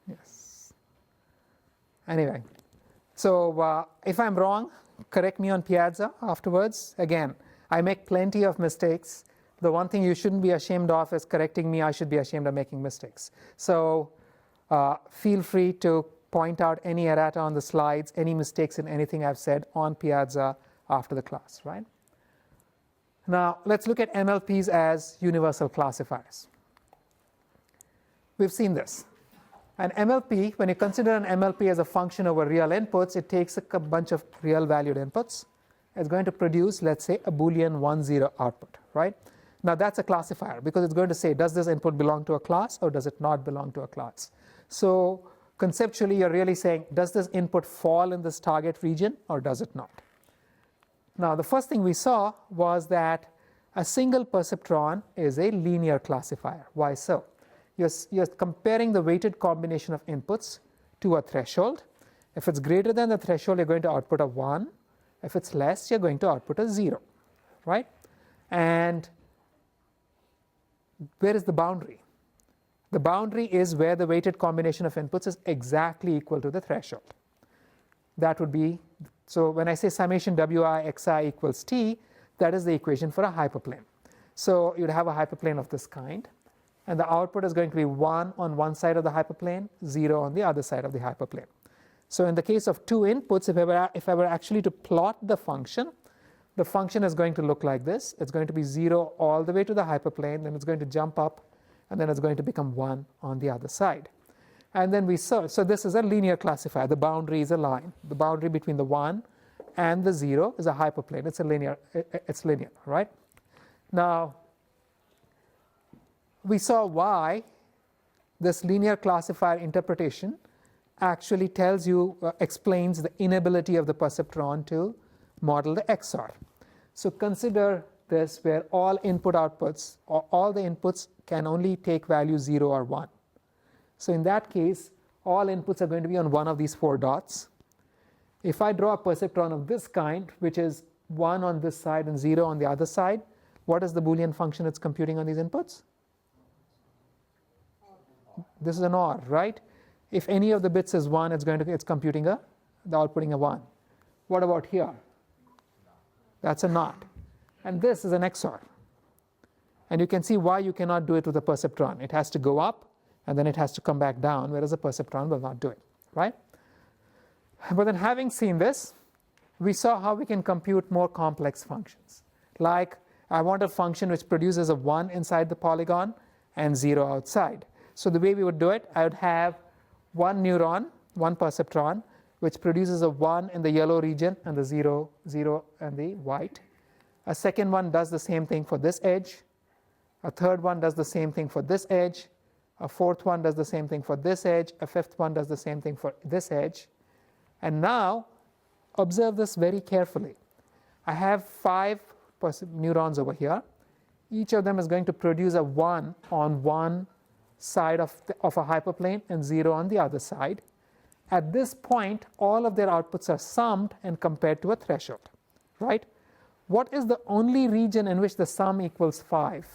Yes. Anyway, so if I'm wrong, correct me on Piazza afterwards. Again, I make plenty of mistakes. The one thing you shouldn't be ashamed of is correcting me. I should be ashamed of making mistakes. So feel free to point out any errata on the slides, any mistakes in anything I've said on Piazza after the class, right? Now, let's look at MLPs as universal classifiers. We've seen this. An MLP, when you consider an MLP as a function over real inputs, it takes a bunch of real valued inputs. It's going to produce, let's say, a Boolean 1-0 output, right? Now that's a classifier because it's going to say, does this input belong to a class or does it not belong to a class? So conceptually, you're really saying, does this input fall in this target region or does it not? Now the first thing we saw was that a single perceptron is a linear classifier. Why so? You're comparing the weighted combination of inputs to a threshold. If it's greater than the threshold, you're going to output a 1. If it's less, you're going to output a 0, right? And where is the boundary? The boundary is where the weighted combination of inputs is exactly equal to the threshold. That would be, so when I say summation wi xi equals t, that is the equation for a hyperplane. So you'd have a hyperplane of this kind, and the output is going to be 1 on one side of the hyperplane, 0 on the other side of the hyperplane. So in the case of two inputs, if I were actually to plot the function is going to look like this. It's going to be 0 all the way to the hyperplane, then it's going to jump up, and then it's going to become 1 on the other side. And then we saw, so this is a linear classifier. The boundary is a line. The boundary between the 1 and the 0 is a hyperplane. It's linear, right? Now, we saw why this linear classifier interpretation actually tells you, explains the inability of the perceptron to model the XOR. So consider this where all input outputs, or all the inputs can only take value 0 or 1. So in that case, all inputs are going to be on one of these 4 dots. If I draw a perceptron of this kind, which is 1 on this side and 0 on the other side, what is the Boolean function it's computing on these inputs? This is an OR, right? If any of the bits is 1, it's computing the outputting a 1. What about here? That's a NOT. And this is an XOR. And you can see why you cannot do it with a perceptron. It has to go up and then it has to come back down, whereas a perceptron will not do it, right? But then having seen this, we saw how we can compute more complex functions. Like I want a function which produces a 1 inside the polygon and 0 outside. So the way we would do it, I would have one neuron, one perceptron, which produces a 1 in the yellow region and the 0 and the white. A second one does the same thing for this edge. A third one does the same thing for this edge. A fourth one does the same thing for this edge. A fifth one does the same thing for this edge. And now observe this very carefully. I have 5 neurons over here. Each of them is going to produce a 1 on one side of a hyperplane and 0 on the other side. At this point, all of their outputs are summed and compared to a threshold, right? What is the only region in which the sum equals 5?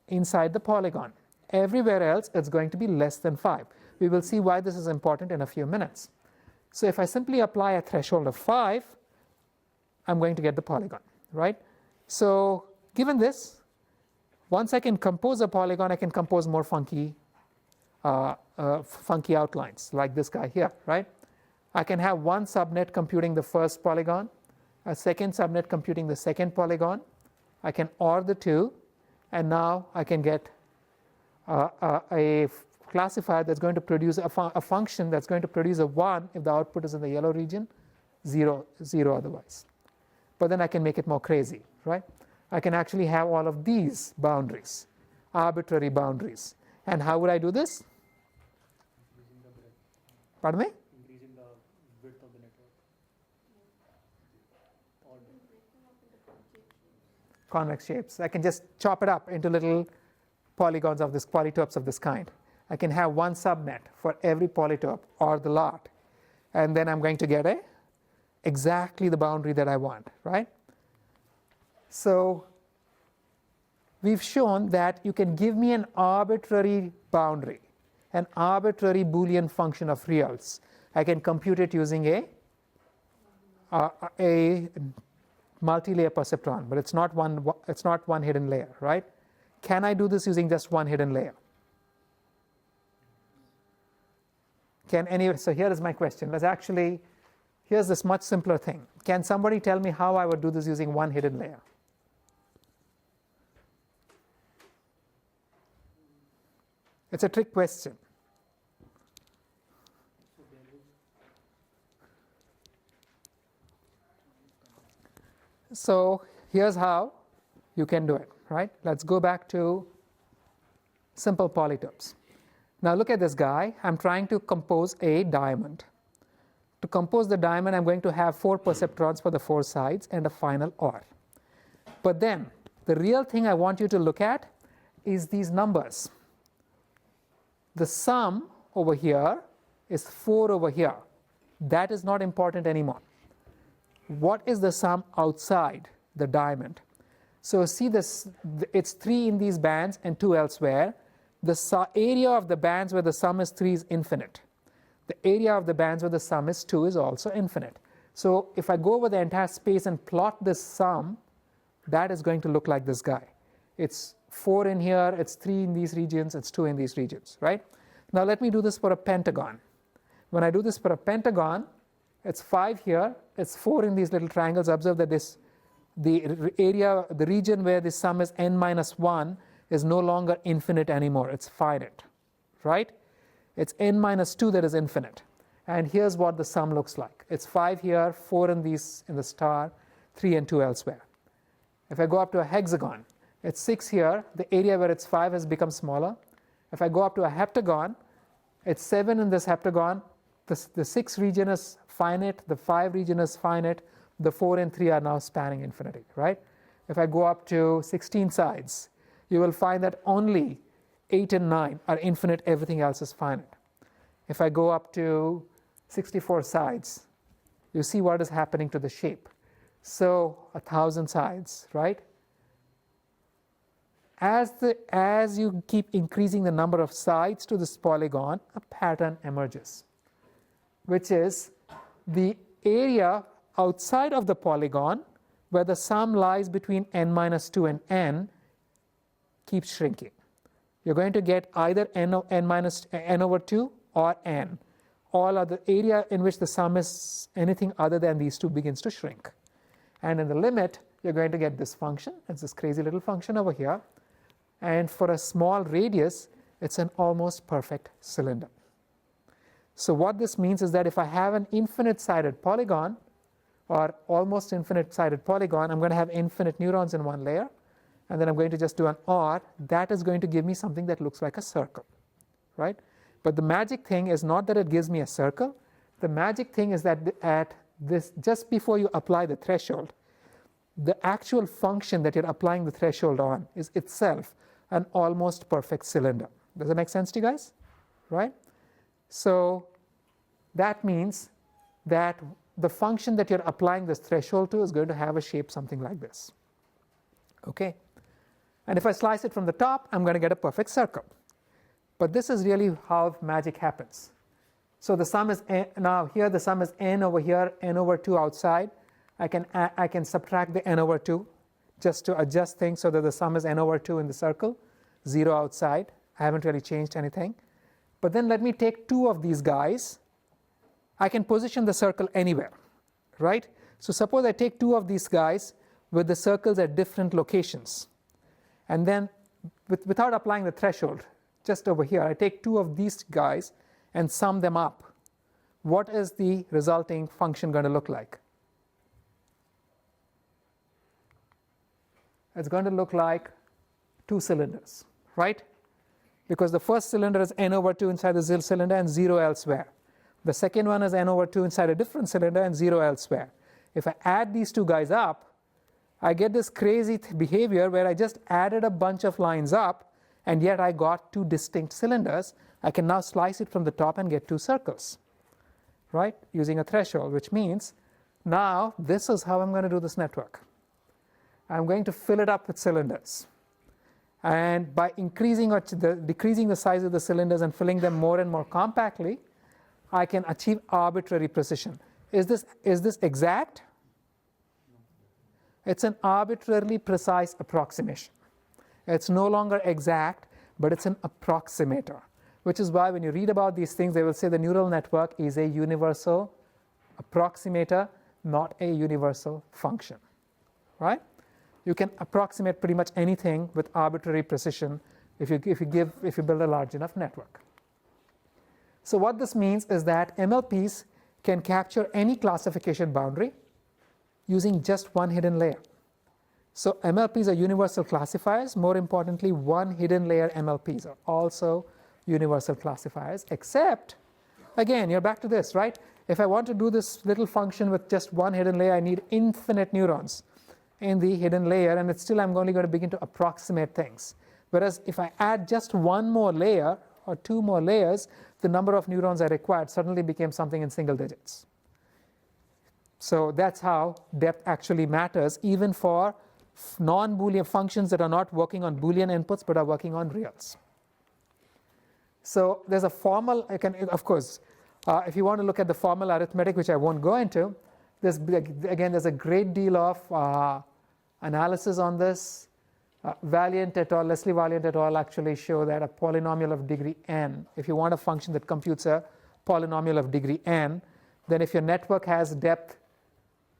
Inside the polygon. Everywhere else, it's going to be less than 5. We will see why this is important in a few minutes. So if I simply apply a threshold of 5, I'm going to get the polygon, right? So given this, once I can compose a polygon, I can compose more funky outlines like this guy here, right? I can have one subnet computing the first polygon, a second subnet computing the second polygon. I can OR the two, and now I can get a classifier that's going to produce a function that's going to produce a 1 if the output is in the yellow region, 0 otherwise. But then I can make it more crazy, right? I can actually have all of these boundaries, arbitrary boundaries. And how would I do this? Increasing the breadth. Pardon me? Increasing the width of the network. Or Convex shapes. I can just chop it up into little polygons of this, polytopes of this kind. I can have one subnet for every polytope or the lot, and then I'm going to get exactly the boundary that I want, right? So we've shown that you can give me an arbitrary boundary, an arbitrary Boolean function of reals. I can compute it using a multi-layer perceptron, but it's not one hidden layer, right? Can I do this using just one hidden layer? So here is my question. Here's this much simpler thing. Can somebody tell me how I would do this using one hidden layer? It's a trick question. So here's how you can do it, right? Let's go back to simple polytopes. Now look at this guy. I'm trying to compose a diamond. To compose the diamond, I'm going to have 4 perceptrons for the 4 sides and a final OR. But then the real thing I want you to look at is these numbers. The sum over here is 4 over here. That is not important anymore. What is the sum outside the diamond? So see this, it's 3 in these bands and 2 elsewhere. The area of the bands where the sum is 3 is infinite. The area of the bands where the sum is 2 is also infinite. So if I go over the entire space and plot this sum, that is going to look like this guy. It's 4 in here, it's 3 in these regions, it's 2 in these regions, right? Now let me do this for a pentagon. When I do this for a pentagon, it's 5 here, it's 4 in these little triangles. Observe that the region where the sum is n minus 1 is no longer infinite anymore, it's finite, right? It's n minus 2 that is infinite. And here's what the sum looks like. It's 5 here, 4 in the star, 3 and 2 elsewhere. If I go up to a hexagon, it's 6 here, the area where it's 5 has become smaller. If I go up to a heptagon, It's 7 in this heptagon. The 6 region is finite, the 5 region is finite, the 4 and 3 are now spanning infinity, right? If I go up to 16 sides, you will find that only 8 and 9 are infinite, everything else is finite. If I go up to 64 sides, you see what is happening to the shape. So 1,000 sides, right? As you keep increasing the number of sides to this polygon, a pattern emerges, which is the area outside of the polygon where the sum lies between n minus 2 and n keeps shrinking. You're going to get either n over 2 or n. All other area in which the sum is anything other than these two begins to shrink. And in the limit, you're going to get this function. It's this crazy little function over here. And for a small radius, it's an almost perfect cylinder. So what this means is that if I have an infinite-sided polygon, or almost infinite-sided polygon, I'm going to have infinite neurons in one layer, and then I'm going to just do an OR. That is going to give me something that looks like a circle, right? But the magic thing is not that it gives me a circle. The magic thing is that at this, just before you apply the threshold, the actual function that you're applying the threshold on is itself an almost perfect cylinder. Does that make sense to you guys? Right? So that means that the function that you're applying this threshold to is going to have a shape something like this. Okay? And if I slice it from the top, I'm going to get a perfect circle. But this is really how magic happens. So the sum is n, now here the sum is n over here, n over 2 outside. I can subtract the n over 2 just to adjust things so that the sum is n over 2 in the circle, 0 outside. I haven't really changed anything. But then let me take 2 of these guys. I can position the circle anywhere, right? So suppose I take 2 of these guys with the circles at different locations. And then without applying the threshold, just over here, I take 2 of these guys and sum them up. What is the resulting function going to look like? It's going to look like 2 cylinders, right? Because the first cylinder is n over 2 inside the cylinder and 0 elsewhere. The second one is n over 2 inside a different cylinder and 0 elsewhere. If I add these 2 guys up, I get this crazy behavior where I just added a bunch of lines up and yet I got 2 distinct cylinders. I can now slice it from the top and get 2 circles, right? Using a threshold, which means now this is how I'm going to do this network. I'm going to fill it up with cylinders. And by increasing or decreasing the size of the cylinders and filling them more and more compactly, I can achieve arbitrary precision. Is this exact? It's an arbitrarily precise approximation. It's no longer exact, but it's an approximator, which is why when you read about these things, they will say the neural network is a universal approximator, not a universal function, right? You can approximate pretty much anything with arbitrary precision if you build a large enough network. So what this means is that MLPs can capture any classification boundary using just one hidden layer. So MLPs are universal classifiers. More importantly, one hidden layer MLPs are also universal classifiers, except, again, you're back to this, right? If I want to do this little function with just one hidden layer, I need infinite neurons in the hidden layer, and it's still I'm only going to begin to approximate things. Whereas if I add just one more layer or 2 more layers, the number of neurons I required suddenly became something in single digits. So that's how depth actually matters, even for non-Boolean functions that are not working on Boolean inputs but are working on reals. So there's a formal, of course, if you want to look at the formal arithmetic, which I won't go into, there's a great deal of analysis on this. Valiant et al., Leslie Valiant et al. Actually show that a polynomial of degree n, if you want a function that computes a polynomial of degree n, then if your network has depth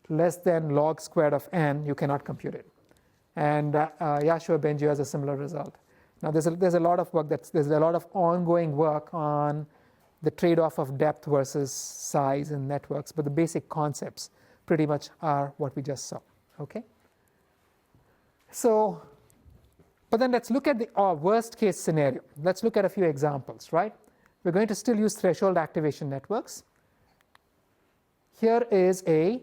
less than log squared of n, you cannot compute it. And Yashua Benju has a similar result. Now there's a lot of work, there's a lot of ongoing work on the trade-off of depth versus size in networks, but the basic concepts pretty much are what we just saw, okay? So, but then let's look at the worst case scenario. Let's look at a few examples, right? we're going to still use threshold activation networks. Here is a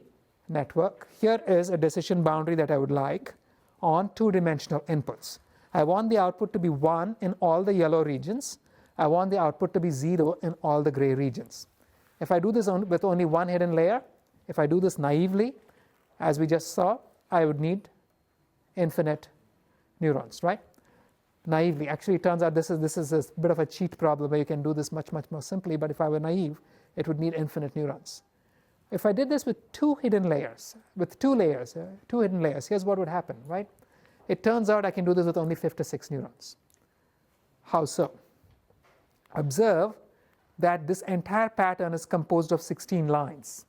network. Here is a decision boundary that I would like on two-dimensional inputs. I want the output to be 1 in all the yellow regions. I want the output to be 0 in all the gray regions. If I do this with only one hidden layer, if I do this naively, as we just saw, I would need infinite neurons, right? Naively. Actually, it turns out this is a bit of a cheat problem where you can do this much more simply, but if I were naive, it would need infinite neurons. If I did this with two hidden layers, two hidden layers, here's what would happen, right? It turns out I can do this with only 56 neurons. How so? Observe that this entire pattern is composed of 16 lines.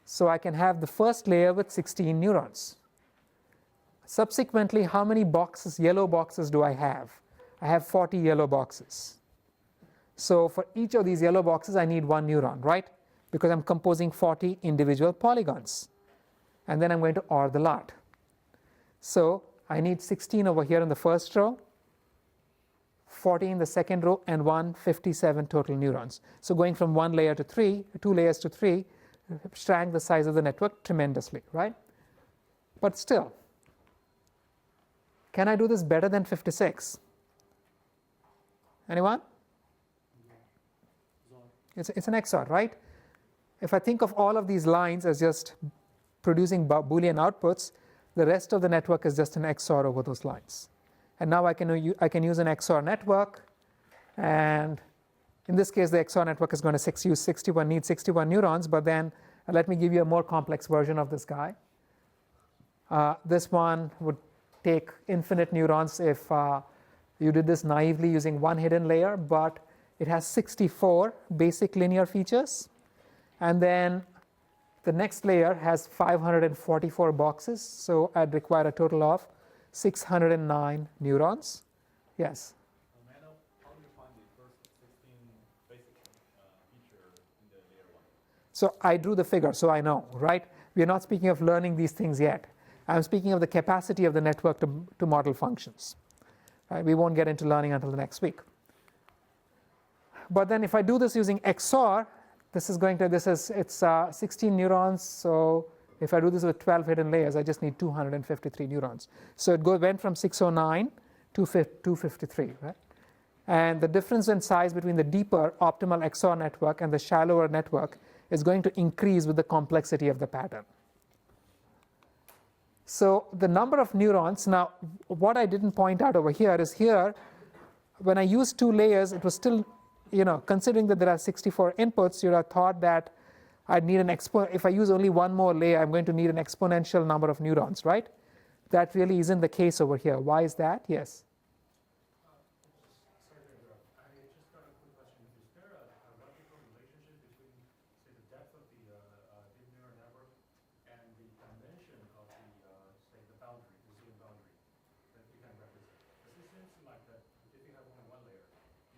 So I can have the first layer with 16 neurons. Subsequently, how many boxes, yellow boxes do I have? I have 40 yellow boxes. So for each of these yellow boxes, I need 1 neuron, right? Because I'm composing 40 individual polygons. And then I'm going to OR the lot. So I need 16 over here in the first row, 40 in the second row, and 157 total neurons. So going from 1 layer to 3, 2 layers to 3, shrank the size of the network tremendously, right? But still, can I do this better than 56? Anyone? It's an XOR, right? If I think of all of these lines as just producing Boolean outputs, the rest of the network is just an XOR over those lines. And now I can use an XOR network, and in this case the XOR network is going to need 61 neurons, but then let me give you a more complex version of this guy. This one would take infinite neurons if you did this naively using one hidden layer, but it has 64 basic linear features, and then the next layer has 544 boxes, so I'd require a total of 609 neurons. Yes? How do you find the first 16 basic feature in the layer 1? So I drew the figure, so I know, right? We're not speaking of learning these things yet. I'm speaking of the capacity of the network to model functions. Right? We won't get into learning until the next week. But then if I do this using XOR, it's 16 neurons, so if I do this with 12 hidden layers, I just need 253 neurons. So it went from 609 to 253, right? And the difference in size between the deeper optimal XOR network and the shallower network is going to increase with the complexity of the pattern. So the number of neurons, now what I didn't point out over here is here, when I used 2 layers, it was still, considering that there are 64 inputs, you'd have thought that I'd need if I use only one more layer, I'm going to need an exponential number of neurons, right? That really isn't the case over here. Why is that? Yes? Sorry to interrupt. I just got a quick question. Is there a logical relationship between, say, the depth of the deep neural network and the dimension of say, the boundary, the Boolean boundary that you can represent? Because it seems like that if you have only one layer,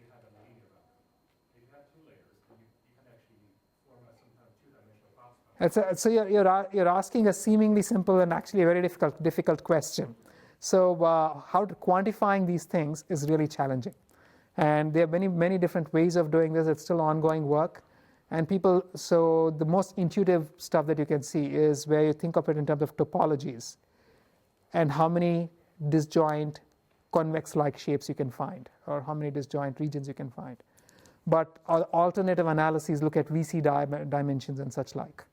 you have a linear boundary. If you have 2 layers, then you can actually form some kind of 2-dimensional box boundary. So you're asking a seemingly simple and actually a very difficult question. So quantifying these things is really challenging. And there are many different ways of doing this. It's still ongoing work. And so the most intuitive stuff that you can see is where you think of it in terms of topologies and how many disjoint convex-like shapes you can find, or how many disjoint regions you can find. But alternative analyses look at VC dimensions and such like.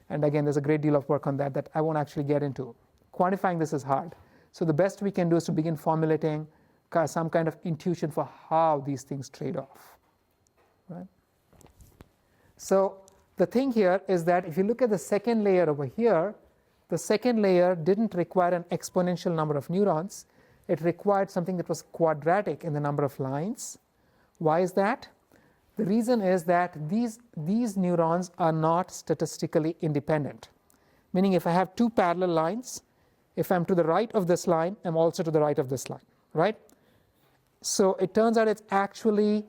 And again, there's a great deal of work on that I won't actually get into. Quantifying this is hard. So the best we can do is to begin formulating some kind of intuition for how these things trade off, right? So the thing here is that if you look at the second layer over here, the second layer didn't require an exponential number of neurons. It required something that was quadratic in the number of lines. Why is that? The reason is that these neurons are not statistically independent. Meaning if I have 2 parallel lines, if I'm to the right of this line, I'm also to the right of this line, right? So it turns out it's actually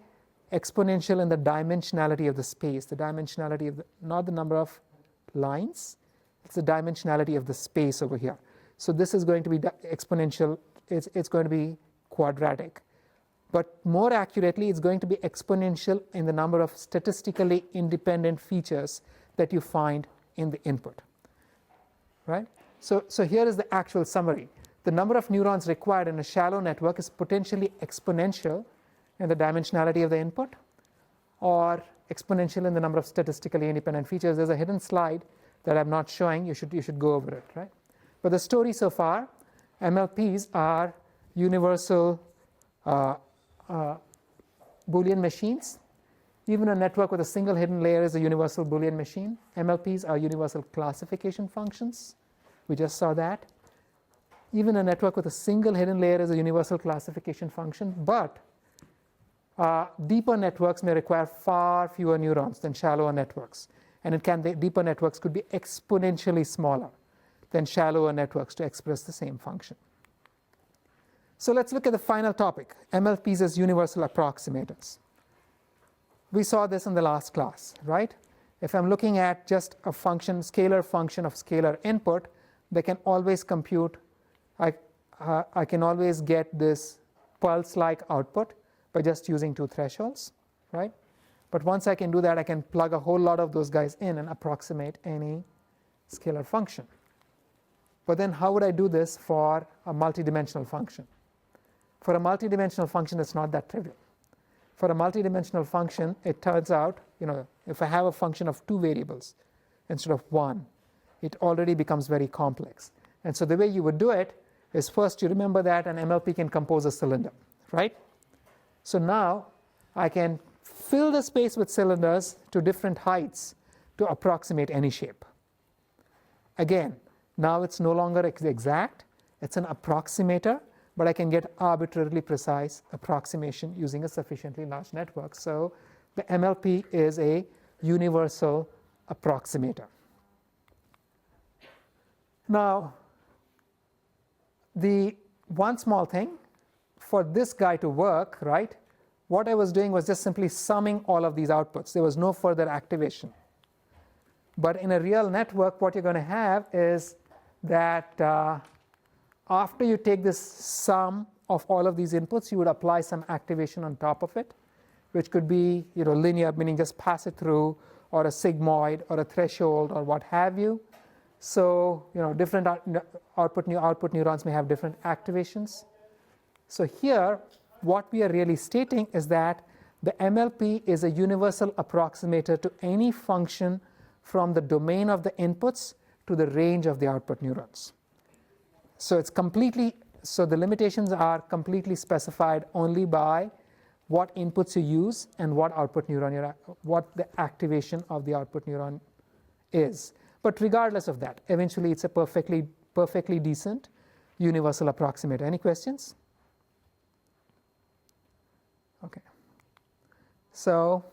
exponential in the dimensionality of the space, the dimensionality of not the number of lines, it's the dimensionality of the space over here. So this is going to be exponential, it's going to be quadratic. But more accurately, it's going to be exponential in the number of statistically independent features that you find in the input, right? So here is the actual summary. The number of neurons required in a shallow network is potentially exponential in the dimensionality of the input, or exponential in the number of statistically independent features. There's a hidden slide that I'm not showing. You should go over it, right? But the story so far, MLPs are universal Boolean machines. Even a network with a single hidden layer is a universal Boolean machine. MLPs are universal classification functions. We just saw that. Even a network with a single hidden layer is a universal classification function, but deeper networks may require far fewer neurons than shallower networks. And the deeper networks could be exponentially smaller than shallower networks to express the same function. So let's look at the final topic, MLPs as universal approximators. We saw this in the last class, right? If I'm looking at just a function, scalar function of scalar input, they can always compute, I can always get this pulse-like output by just using two thresholds, right? But once I can do that, I can plug a whole lot of those guys in and approximate any scalar function. But then how would I do this for a multidimensional function? For a multidimensional function, it's not that trivial. For a multidimensional function, it turns out, if I have a function of two variables instead of one, it already becomes very complex. And so the way you would do it is, first you remember that an MLP can compose a cylinder, right? So now I can fill the space with cylinders to different heights to approximate any shape. Again, now it's no longer exact, it's an approximator, but I can get arbitrarily precise approximation using a sufficiently large network. So the MLP is a universal approximator. Now, the one small thing, for this guy to work, right, what I was doing was just simply summing all of these outputs. There was no further activation. But in a real network, what you're going to have is that after you take this sum of all of these inputs, you would apply some activation on top of it, which could be linear, meaning just pass it through, or a sigmoid, or a threshold, or what have you. So different output neurons may have different activations. So here, what we are really stating is that the MLP is a universal approximator to any function from the domain of the inputs to the range of the output neurons. So the limitations are completely specified only by what inputs you use and what what the activation of the output neuron is. But regardless of that, eventually it's a perfectly decent universal approximator. Any questions? Okay. So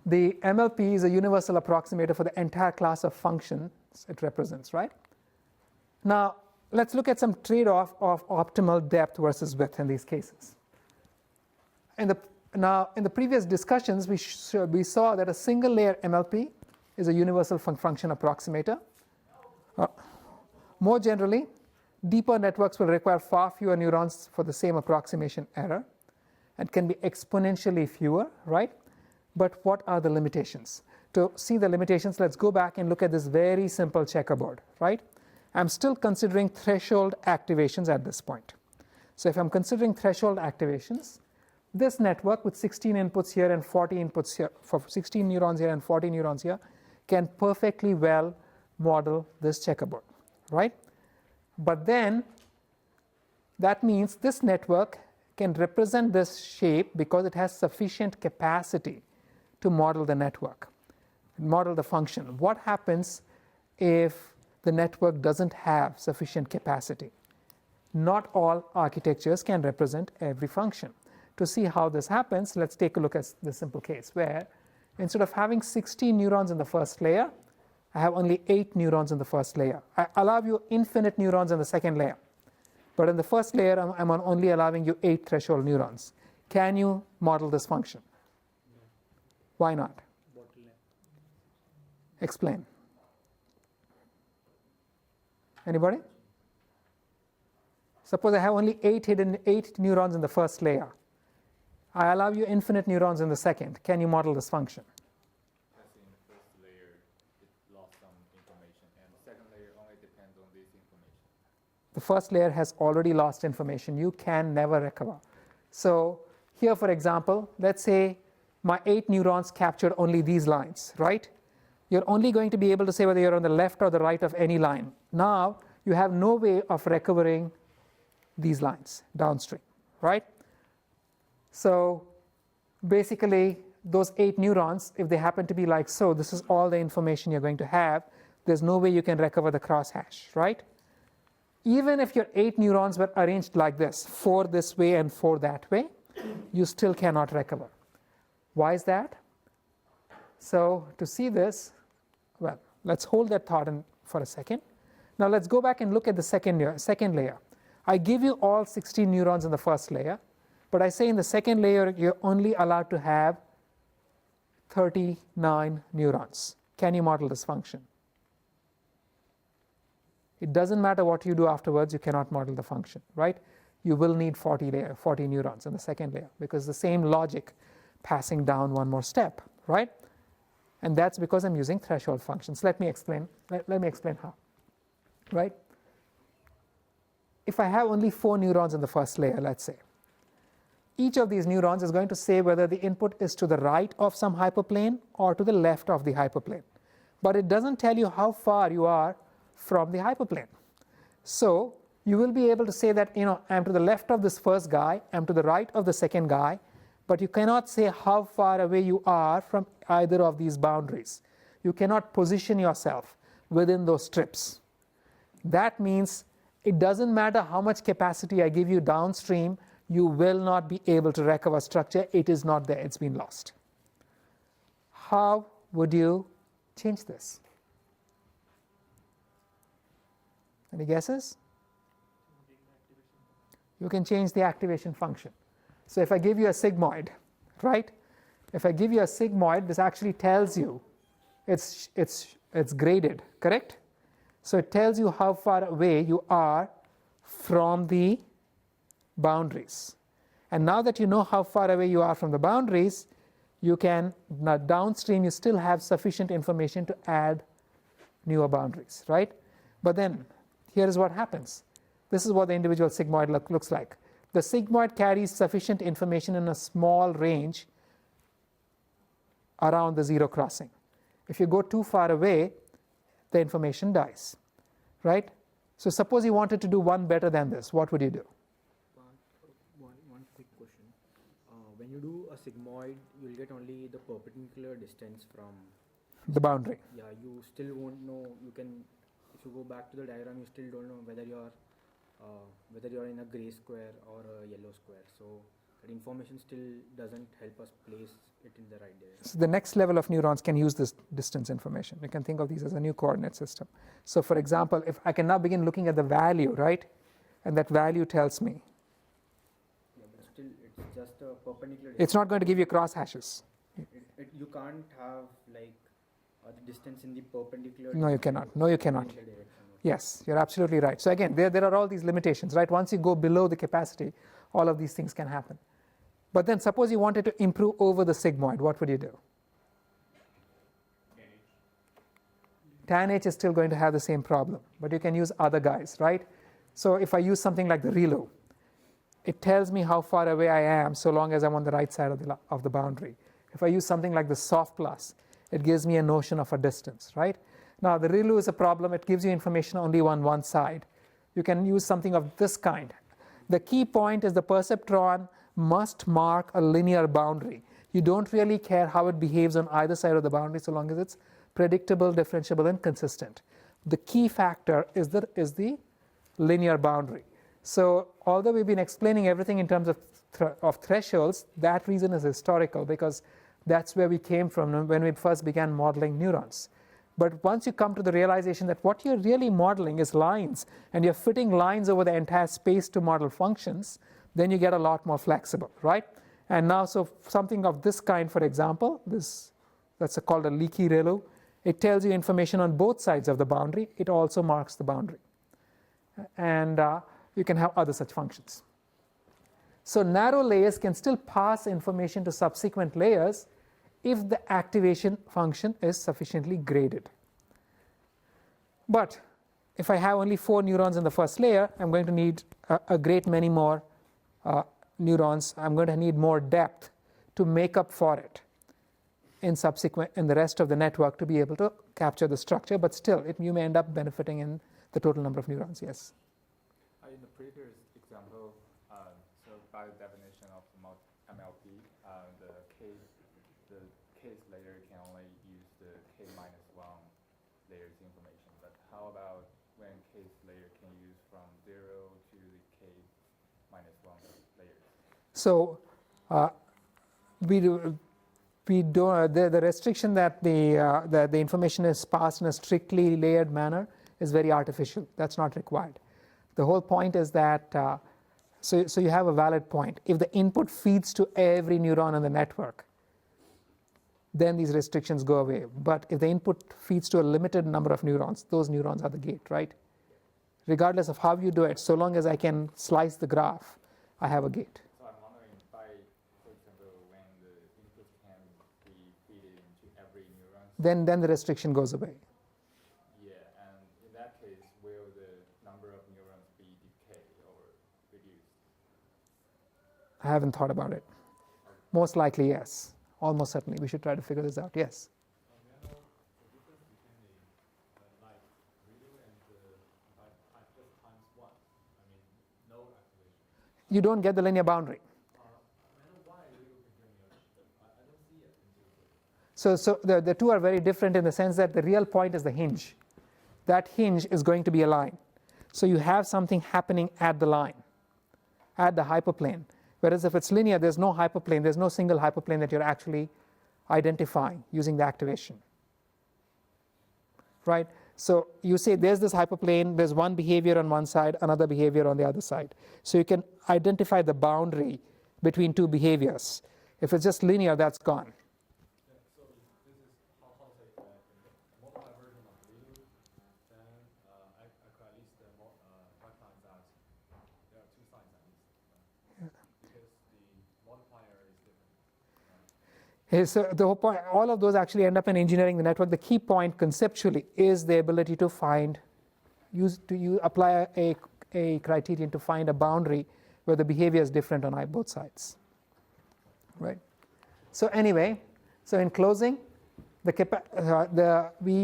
the MLP is a universal approximator for the entire class of functions it represents, right? Now, let's look at some trade-off of optimal depth versus width in these cases. In the previous discussions, we saw that a single layer MLP is a universal function approximator. More generally, deeper networks will require far fewer neurons for the same approximation error and can be exponentially fewer, right? But what are the limitations? To see the limitations, let's go back and look at this very simple checkerboard, right? I'm still considering threshold activations at this point. So if I'm considering threshold activations, this network with 16 inputs here and 40 inputs here, for 16 neurons here and 40 neurons here, can perfectly well model this checkerboard, right? But then that means this network can represent this shape because it has sufficient capacity to model the network, model the function. What happens if the network doesn't have sufficient capacity? Not all architectures can represent every function. To see how this happens, let's take a look at the simple case where instead of having 16 neurons in the first layer, I have only 8 neurons in the first layer. I allow you infinite neurons in the second layer. But in the first layer, I'm only allowing you 8 threshold neurons. Can you model this function? Why not? Explain. Anybody? Suppose I have only 8 neurons in the first layer. I allow you infinite neurons in the second. Can you model this function? Because in the first layer, it lost some information, and the second layer only depends on this information. The first layer has already lost information. You can never recover. So here, for example, let's say my 8 neurons captured only these lines, right? You're only going to be able to say whether you're on the left or the right of any line. Now, you have no way of recovering these lines downstream, right? So basically, those 8 neurons, if they happen to be like so, this is all the information you're going to have. There's no way you can recover the crosshash, right? Even if your 8 neurons were arranged like this, 4 this way and 4 that way, you still cannot recover. Why is that? So to see this, well, let's hold that thought for a second. Now let's go back and look at the second layer. I give you all 16 neurons in the first layer, but I say in the second layer you're only allowed to have 39 neurons. Can you model this function? It doesn't matter what you do afterwards, you cannot model the function, right? You will need 40 neurons in the second layer because the same logic passing down one more step, right? And that's because I'm using threshold functions. Let me explain how, right? If I have only 4 neurons in the first layer, let's say, each of these neurons is going to say whether the input is to the right of some hyperplane or to the left of the hyperplane. But it doesn't tell you how far you are from the hyperplane. So you will be able to say that, I'm to the left of this first guy, I'm to the right of the second guy, but you cannot say how far away you are from either of these boundaries. You cannot position yourself within those strips. That means it doesn't matter how much capacity I give you downstream, you will not be able to recover structure. It is not there, it's been lost. How would you change this? Any guesses? You can change the activation function. So if I give you a sigmoid, right? If I give you a sigmoid, this actually tells you it's graded, correct? So it tells you how far away you are from the boundaries. And now that you know how far away you are from the boundaries, you can, now downstream you still have sufficient information to add newer boundaries, right? But then here is what happens. This is what the individual sigmoid looks like. The sigmoid carries sufficient information in a small range around the zero crossing. If you go too far away, the information dies, right? So suppose you wanted to do one better than this, what would you do? One quick question. When you do a sigmoid, you'll get only the perpendicular distance from the boundary. Yeah, you still won't know. You can, if you go back to the diagram, you still don't know whether you're in a gray square or a yellow square. So that information still doesn't help us place it in the right direction. So the next level of neurons can use this distance information. You can think of these as a new coordinate system. So for example, if I can now begin looking at the value, right? And that value tells me. Yeah, but still it's just a perpendicular distance. It's not going to give you cross hashes. You can't have like the distance in the perpendicular. No, you cannot. No, you cannot. in the direction. Yes, you're absolutely right. So again, there are all these limitations, right? Once you go below the capacity, all of these things can happen. But then suppose you wanted to improve over the sigmoid, what would you do? Tan H is still going to have the same problem, but you can use other guys, right? So if I use something like the ReLU, it tells me how far away I am so long as I'm on the right side of the boundary. If I use something like the soft plus, it gives me a notion of a distance, right? Now the ReLU is a problem, it gives you information only on one side. You can use something of this kind. The key point is the perceptron must mark a linear boundary. You don't really care how it behaves on either side of the boundary so long as it's predictable, differentiable, and consistent. The key factor is the linear boundary. So although we've been explaining everything in terms of thresholds, that reason is historical because that's where we came from when we first began modeling neurons. But once you come to the realization that what you're really modeling is lines, and you're fitting lines over the entire space to model functions, then you get a lot more flexible, right? And now, so something of this kind, for example, that's called a leaky ReLU. It tells you information on both sides of the boundary. It also marks the boundary. And you can have other such functions. So narrow layers can still pass information to subsequent layers if the activation function is sufficiently graded. But if I have only 4 neurons in the first layer, I'm going to need a great many more neurons. I'm going to need more depth to make up for it in the rest of the network to be able to capture the structure, but still you may end up benefiting in the total number of neurons. Yes? In the previous example, so by definition of MLP, the case layer can only use the k minus 1 layers information. But how about when case layer can use from 0 to the k minus 1 layers? So the restriction that the information is passed in a strictly layered manner is very artificial. That's not required. The whole point is that so you have a valid point. If the input feeds to every neuron in the network, then these restrictions go away. But if the input feeds to a limited number of neurons, those neurons are the gate, right? Regardless of how you do it, so long as I can slice the graph, I have a gate. So I'm wondering, for example, when the input can be fed into every neuron. Then the restriction goes away. Yeah, and in that case, will the number of neurons be decayed or reduced? I haven't thought about it. Most likely, yes. Almost certainly. We should try to figure this out. Yes? May I know the difference between the like redo and just times 1? I mean, no activation. You don't get the linear boundary. May I know why redo can bring you? I don't see it intuitively. So the two are very different in the sense that the real point is the hinge. That hinge is going to be a line. So you have something happening at the line, at the hyperplane. Whereas if it's linear, there's no hyperplane, there's no single hyperplane that you're actually identifying using the activation. Right? So you say there's this hyperplane, there's one behavior on one side, another behavior on the other side. So you can identify the boundary between two behaviors. If it's just linear, that's gone. Yeah, so if this is how to say a multiplied version of redo, then I could at least recognize that there are 2 sides at least. Because the multiplier is different. So the whole point, all of those actually end up in engineering the network. The key point conceptually is the ability to apply a criterion to find a boundary where the behavior is different on both sides. Right. So anyway, so in closing, we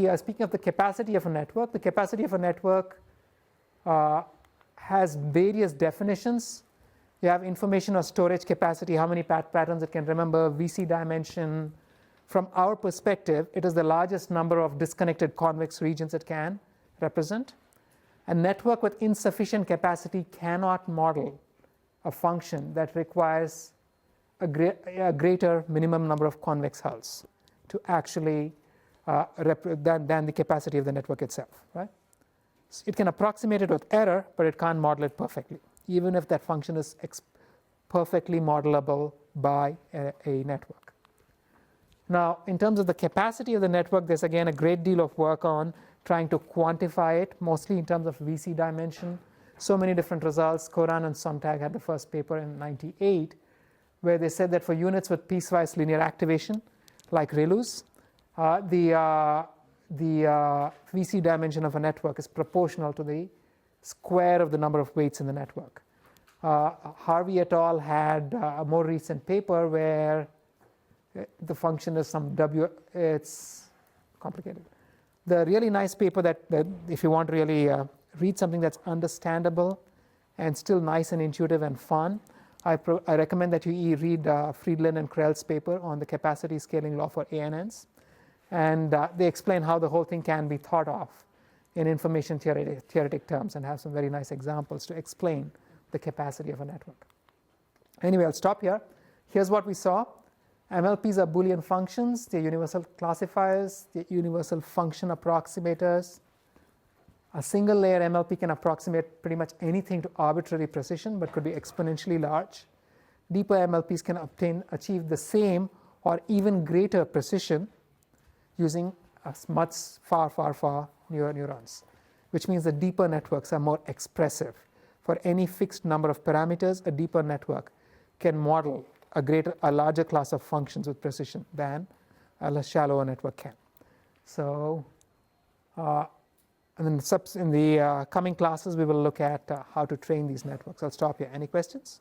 are speaking of the capacity of a network. The capacity of a network has various definitions. You have information or storage capacity, how many patterns it can remember, VC dimension. From our perspective, it is the largest number of disconnected convex regions it can represent. A network with insufficient capacity cannot model a function that requires a greater minimum number of convex hulls to actually than the capacity of the network itself. Right? So it can approximate it with error, but it can't model it perfectly, even if that function is perfectly modelable by a network. Now, in terms of the capacity of the network, there's again a great deal of work on trying to quantify it, mostly in terms of VC dimension. So many different results. Koran and Sontag had the first paper in '98, where they said that for units with piecewise linear activation, like ReLUs, the VC dimension of a network is proportional to the square of the number of weights in the network. Harvey et al. Had a more recent paper where the function is some W. It's complicated. The really nice paper that if you want to really read something that's understandable and still nice and intuitive and fun, I recommend that you read Friedland and Krell's paper on the capacity scaling law for ANNs. And they explain how the whole thing can be thought of in information theoretic terms and have some very nice examples to explain the capacity of a network. Anyway, I'll stop here. Here's what we saw. MLPs are Boolean functions. They're universal classifiers. They're universal function approximators. A single layer MLP can approximate pretty much anything to arbitrary precision, but could be exponentially large. Deeper MLPs can achieve the same or even greater precision using much far newer neurons, which means the deeper networks are more expressive for any fixed number of parameters, a deeper network can model a larger class of functions with precision than a less shallower network can. So, and then in the coming classes, we will look at how to train these networks. I'll stop here. Any questions?